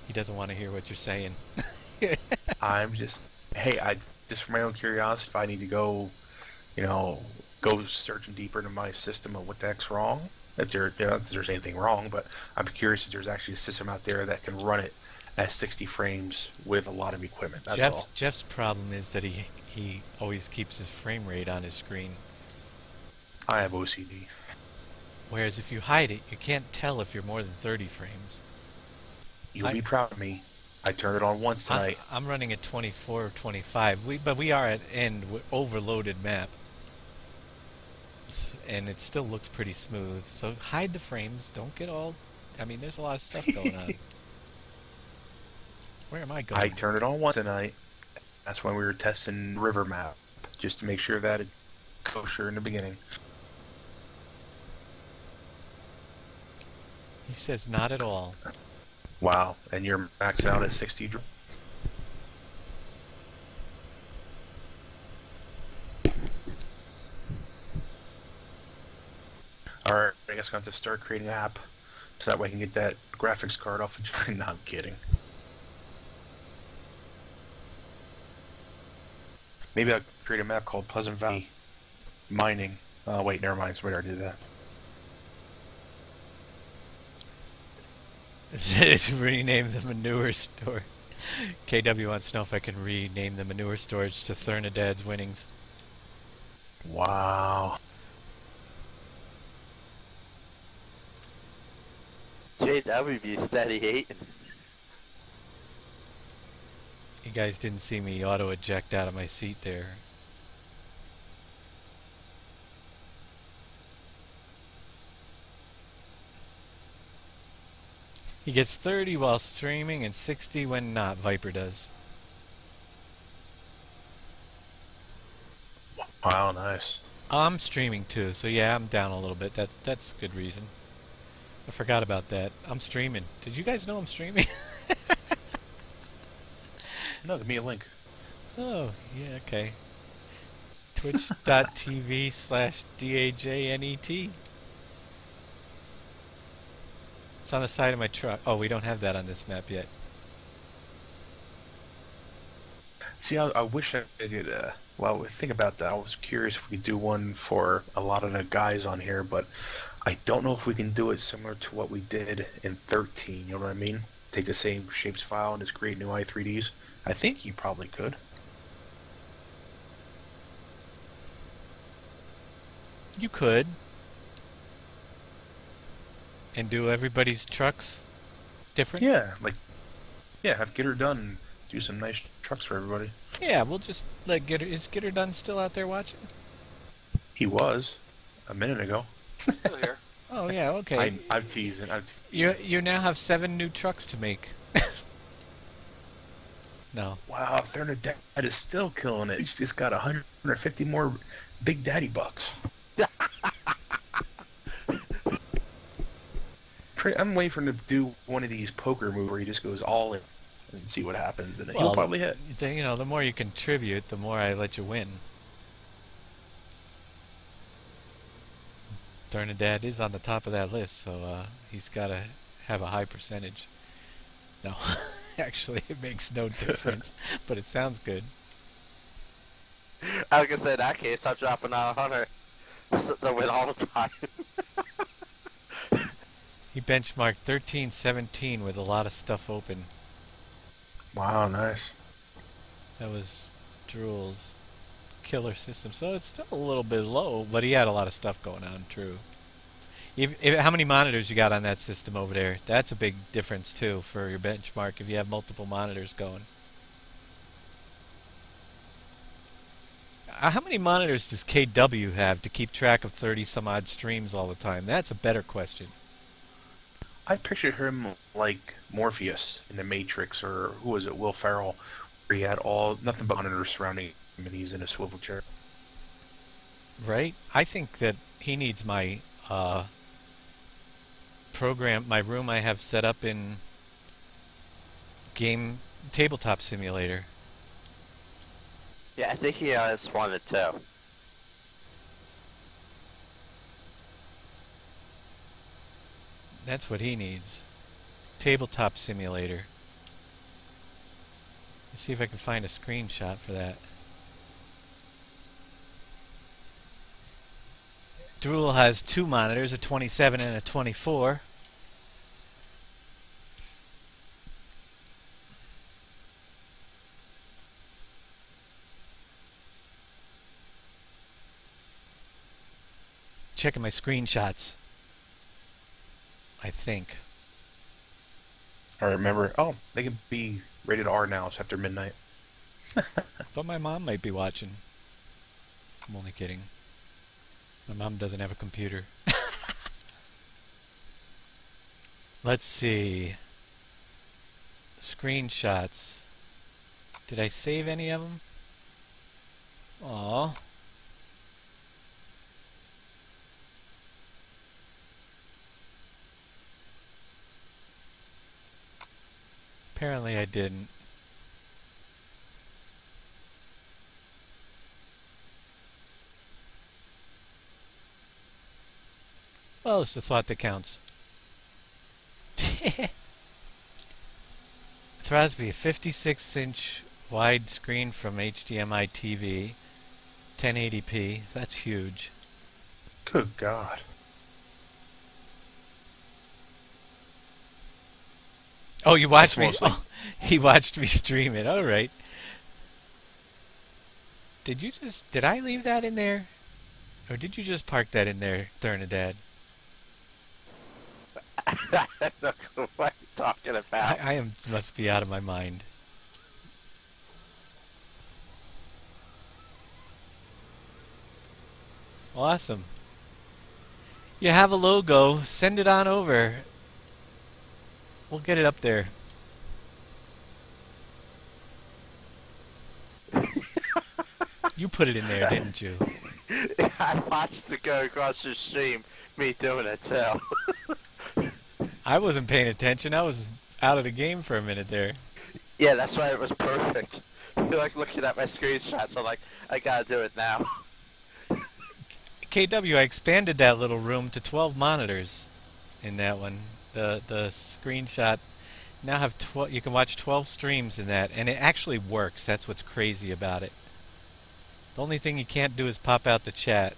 He doesn't want to hear what you're saying. I'm just, hey, I just for my own curiosity, if I need to go, go searching deeper into my system of what the heck's wrong. If there's anything wrong, but I'm curious if there's actually a system out there that can run it at 60 frames with a lot of equipment. That's all. Jeff's problem is that he always keeps his frame rate on his screen. I have OCD. Whereas if you hide it, you can't tell if you're more than 30 frames. You'll be proud of me. I turned it on once tonight. I'm running at 24 or 25, but we are at end with overloaded map. And it still looks pretty smooth. So hide the frames. Don't get all... I mean, there's a lot of stuff going on. Where am I going? I turned it on once tonight. That's when we were testing River Map, just to make sure that it's kosher in the beginning. He says not at all. Wow, and you're maxed out at 60. Alright, I guess I'm going to have to start creating an app so that way I can get that graphics card off. No, I'm kidding. Maybe I'll create a map called Pleasant Valley Mining. Wait, never mind. Somebody already did that. Rename the manure store. KW wants to know if I can rename the manure storage to Thernadad's Winnings. Wow. JWB steady hating. You guys didn't see me auto eject out of my seat there. He gets 30 while streaming and 60 when not, Viper does. Wow, nice. I'm streaming too, so yeah, I'm down a little bit. That's a good reason. I forgot about that. I'm streaming. Did you guys know I'm streaming? No, give me a link. Oh, yeah, okay. Twitch.tv/DAJNET. It's on the side of my truck. Oh, we don't have that on this map yet. See, I wish I could, well, think about that. I was curious if we could do one for a lot of the guys on here, but I don't know if we can do it similar to what we did in 13, you know what I mean? Take the same shapes file and just create new i3ds. I think you probably could. You could. And do everybody's trucks different? Yeah, have Gitter done and do some nice trucks for everybody. Yeah, we'll just let Gitter... Is Gitter Dunn still out there watching? He was a minute ago. Still here. Oh, yeah, okay. I'm teasing. You now have 7 new trucks to make. No. Wow, Thernadad is still killing it. He's just got 150 more Big Daddy bucks. I'm waiting for him to do one of these poker moves where he just goes all in and see what happens, and he'll probably hit. The more you contribute, the more I let you win. Thernadad is on the top of that list, so he's got to have a high percentage. No, actually, it makes no difference, but it sounds good. I was gonna say in that case, I'm dropping on 100 to win all the time. He benchmarked 13-17 with a lot of stuff open. Wow, nice. That was Drool's killer system, so it's still a little bit low, but he had a lot of stuff going on, true. How many monitors you got on that system over there? That's a big difference, too, for your benchmark if you have multiple monitors going. How many monitors does KW have to keep track of 30-some-odd streams all the time? That's a better question. I picture him like Morpheus in The Matrix, or who was it, Will Ferrell, where he had nothing but monitors surrounding him and he's in a swivel chair. Right? I think that he needs my program, my room I have set up in Game Tabletop Simulator. Yeah, I think he has one too. That's what he needs. Tabletop Simulator. Let's see if I can find a screenshot for that. Drool has two monitors, a 27 and a 24. Checking my screenshots. I think. I remember. Oh, they can be rated R now. It's after midnight. Thought my mom might be watching. I'm only kidding. My mom doesn't have a computer. Let's see. Screenshots. Did I save any of them? Aww. Apparently I didn't. Well, it's the thought that counts. Thrasby, a 56-inch widescreen from HDMI TV, 1080p. That's huge. Good God. Oh, you watched me? That's mostly- Oh, he watched me stream it. All right. Did I leave that in there? Or did you just park that in there, Thernadad? I have no clue what you're talking about. I must be out of my mind. Awesome. You have a logo. Send it on over. We'll get it up there. You put it in there, didn't you? I watched it go across the stream, me doing it too. I wasn't paying attention. I was out of the game for a minute there. Yeah, that's why it was perfect. You're like looking at my screenshots, I'm like, I gotta do it now. KW, I expanded that little room to 12 monitors in that one. The screenshot now have 12. You can watch 12 streams in that, and it actually works. That's what's crazy about it. The only thing you can't do is pop out the chat.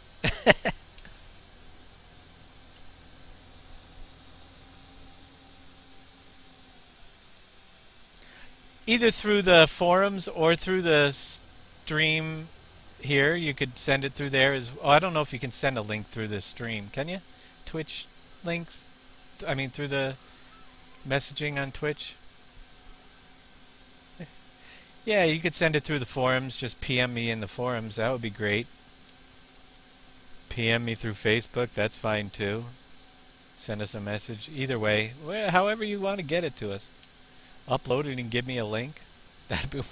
Either through the forums or through the stream here, you could send it through there. Oh, I don't know if you can send a link through the stream. Can you? Twitch links? I mean, through the messaging on Twitch? Yeah, you could send it through the forums. Just PM me in the forums. That would be great. PM me through Facebook. That's fine too. Send us a message. Either way, however you want to get it to us. Upload it and give me a link.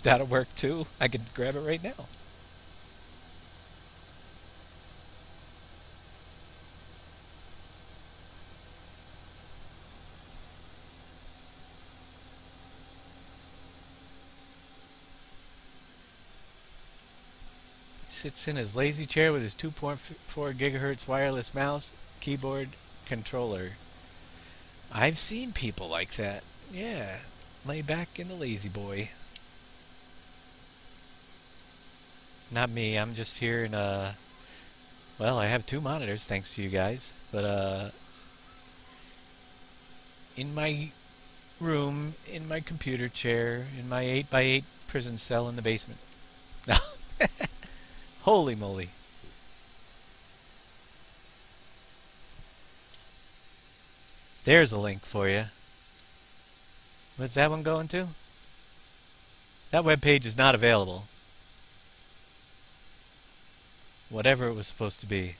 That'll work too. I could grab it right now. Sits in his lazy chair with his 2.4 gigahertz wireless mouse, keyboard, controller. I've seen people like that. Yeah, lay back in the lazy boy. Not me. I'm just here in well, I have two monitors thanks to you guys, but in my room, in my computer chair, in my 8x8 prison cell in the basement. No. Holy moly. There's a link for you. What's that one going to? That web page is not available. Whatever it was supposed to be.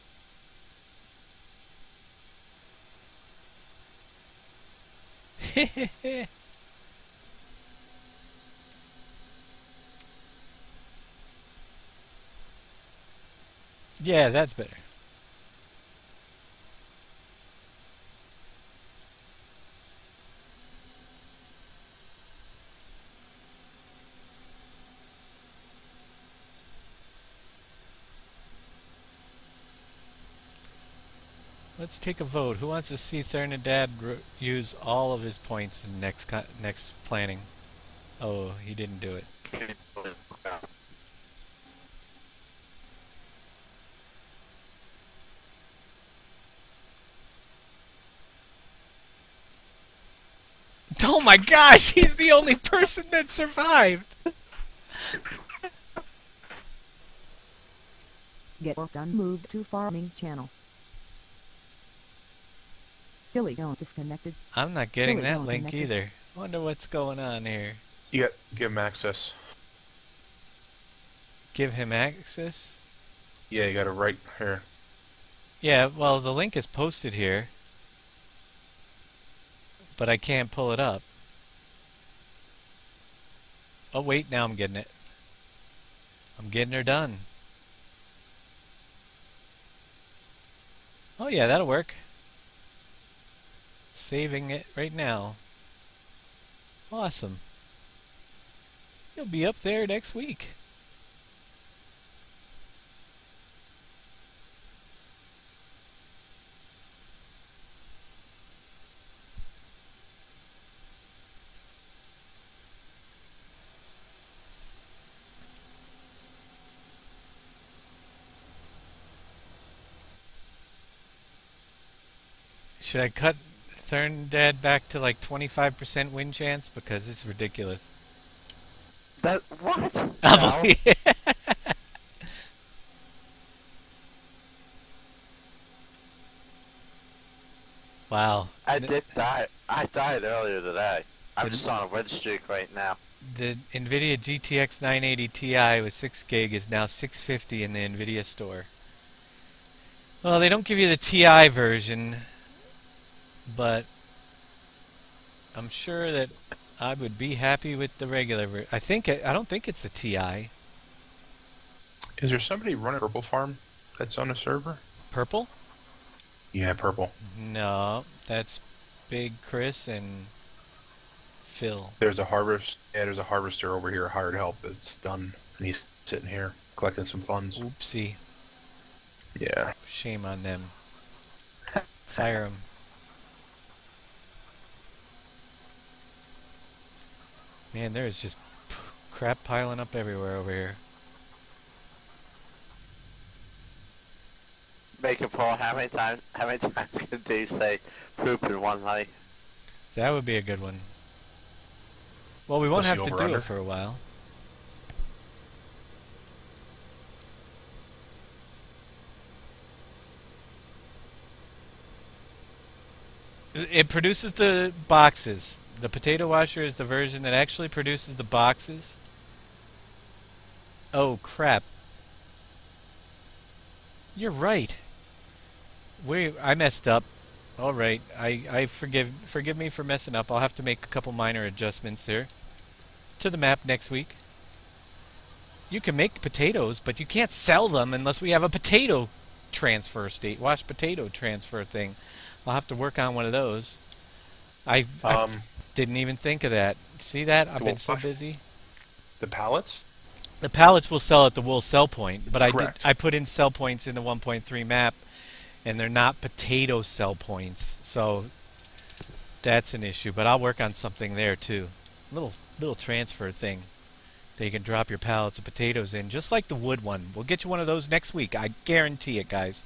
Yeah, that's better. Let's take a vote. Who wants to see Thernadad use all of his points in next planning? Oh, he didn't do it. Oh my gosh, he's the only person that survived! Get work done. Move to farming channel. Silly don't disconnected. I'm not getting Really that don't link connect it. either. Wonder what's going on here. You got give him access. Give him access? Yeah, you got it right here. Yeah, well, the link is posted here. But I can't pull it up. Oh, wait, now I'm getting it. I'm getting her done. Oh, yeah, that'll work. Saving it right now. Awesome. You'll be up there next week. Should I cut Thurndad back to like 25% win chance? Because it's ridiculous. That what? I No. believe Wow. I did die. I died earlier today. I'm Did- just on a win streak right now. The NVIDIA GTX 980 Ti with 6 gig is now $650 in the NVIDIA store. Well, they don't give you the Ti version, but I'm sure that I would be happy with the regular version. I don't think it's the Ti. Is there somebody running Purple Farm that's on the server? Purple? Yeah, Purple. No, that's Big Chris and Phil. There's a harvest. Yeah, there's a harvester over here, hired help that's done, and he's sitting here collecting some funds. Oopsie. Yeah. Shame on them. Fire them. Man, there is just crap piling up everywhere over here. Make a poll. How many times can you say poop in one life? That would be a good one. Well, we won't What's the have to do over-under? it for a while. It produces the boxes. The potato washer is the version that actually produces the boxes. Oh, crap. You're right. I messed up. All right. I forgive me for messing up. I'll have to make a couple minor adjustments here to the map next week. You can make potatoes, but you can't sell them unless we have a potato transfer washed potato transfer thing. I'll have to work on one of those. I didn't even think of that. See that? I've been so busy. The pallets? The pallets will sell at the wool sell point, but Correct. I put in sell points in the 1.3 map, and they're not potato sell points, so that's an issue. But I'll work on something there too. Little transfer thing that you can drop your pallets of potatoes in, just like the wood one. We'll get you one of those next week. I guarantee it, guys.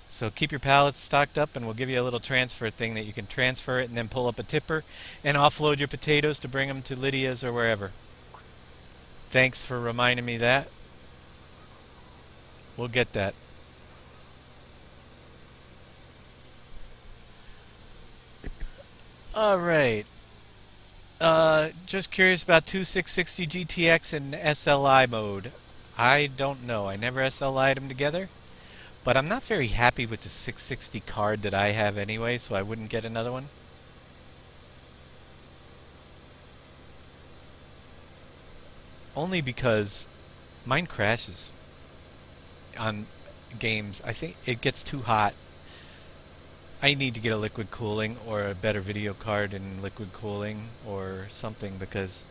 So keep your pallets stocked up, and we'll give you a little transfer thing that you can transfer it and then pull up a tipper and offload your potatoes to bring them to Lydia's or wherever. Thanks for reminding me that. We'll get that. Alright. Just curious about 2660 GTX and SLI mode. I don't know. I never SLI'd them together. But I'm not very happy with the 660 card that I have anyway, so I wouldn't get another one. Only because mine crashes on games. I think it gets too hot. I need to get a liquid cooling or a better video card in liquid cooling or something, because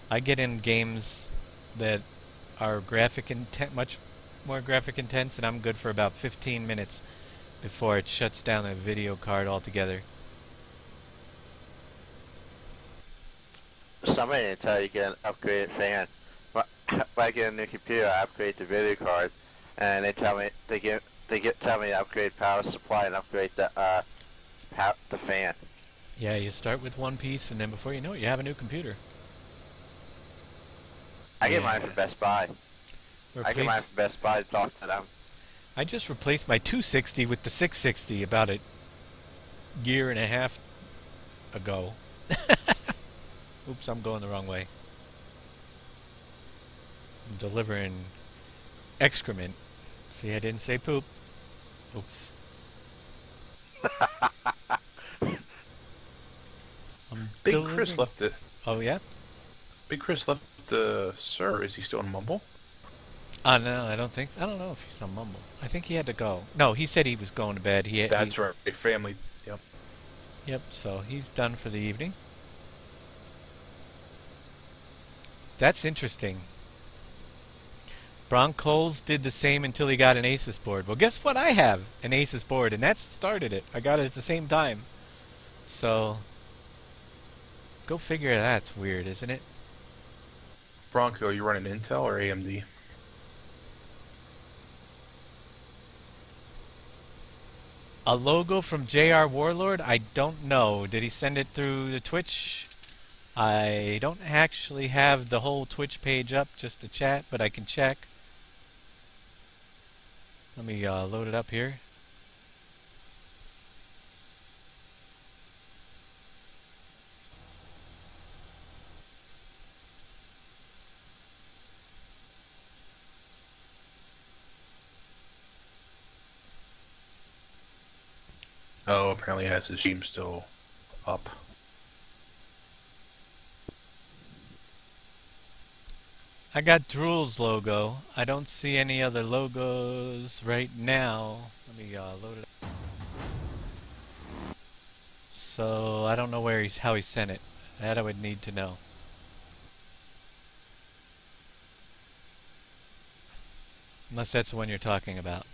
I get in games that are much more graphic intense, and I'm good for about 15 minutes before it shuts down the video card altogether. somebody didn't tell you get an upgraded fan. When I get a new computer, I upgrade the video card, and they tell me tell me to upgrade power supply and upgrade the fan. Yeah, you start with one piece, and then before you know it, you have a new computer. I get mine from Best Buy. I get mine from Best Buy to talk to them. I just replaced my 260 with the 660 about a year and a half ago. Oops, I'm going the wrong way. I'm delivering excrement. See, I didn't say poop. Oops. Big Chris left it. Oh, yeah? Big Chris left the server. Is he still in Mumble? No, I don't know if he's on Mumble. I think he had to go. No, he said he was going to bed. That's right. Family. Yep. Yep, so he's done for the evening. That's interesting. Broncoles did the same until he got an Asus board. Well, guess what? I have an Asus board, and that started it. I got it at the same time. So, go figure. That's weird, isn't it? Bronco, are you running Intel or AMD? A logo from JR Warlord? I don't know. Did he send it through the Twitch? I don't actually have the whole Twitch page up, just the chat, but I can check. Let me load it up here. Oh, apparently it has his stream still up. I got Drool's logo. I don't see any other logos right now. Let me load it up. So I don't know how he sent it. That I would need to know. Unless that's the one you're talking about.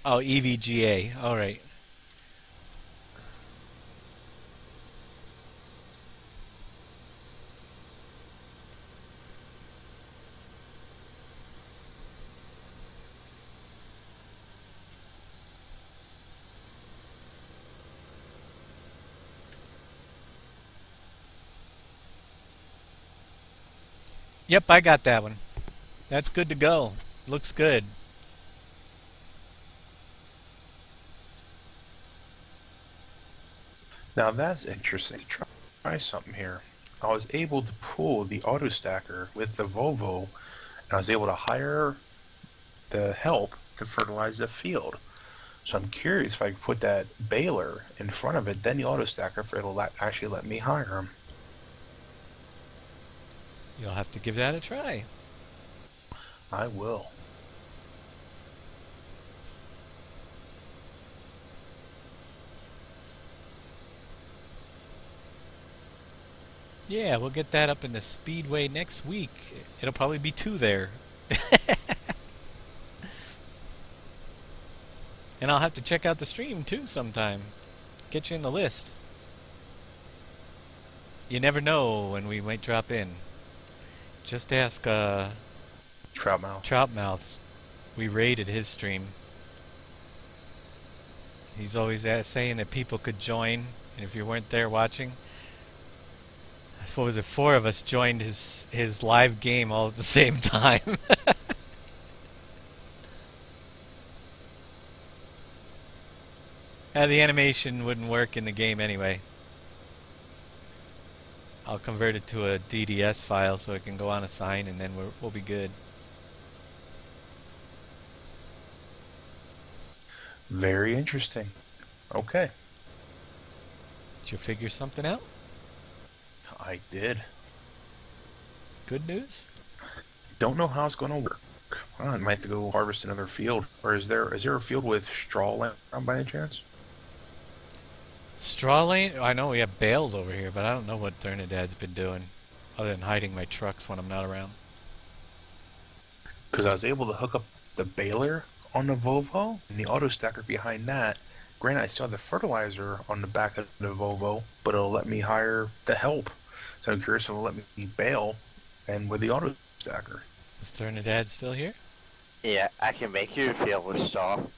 Oh, EVGA. All right. Yep, I got that one. That's good to go. Looks good. Now that's interesting. To try something here. I was able to pull the auto stacker with the Volvo, and I was able to hire the help to fertilize the field. So I'm curious if I could put that baler in front of it, then the auto stacker, for it'll actually let me hire him. You'll have to give that a try. I will. Yeah, we'll get that up in the Speedway next week. It'll probably be 2 there. And I'll have to check out the stream too sometime. Get you in the list. You never know when we might drop in. Just ask Troutmouth. We raided his stream. He's always saying that people could join, and if you weren't there watching, what was it? 4 of us joined his live game all at the same time. The animation wouldn't work in the game anyway. I'll convert it to a DDS file so it can go on a sign, and then we'll be good. Very interesting. Okay. Did you figure something out? I did. Good news? Don't know how it's going to work. Well, I might have to go harvest another field. Or is there a field with straw around by any chance? Straw lane? I know we have bales over here, but I don't know what Thermidad's been doing other than hiding my trucks when I'm not around. Because I was able to hook up the baler on the Volvo and the auto stacker behind that. Granted, I still have the fertilizer on the back of the Volvo, but it'll let me hire the help So I'm curious if it'll let me bail and with the auto stacker. Is Ternadad still here? Yeah, I can make you feel the stall.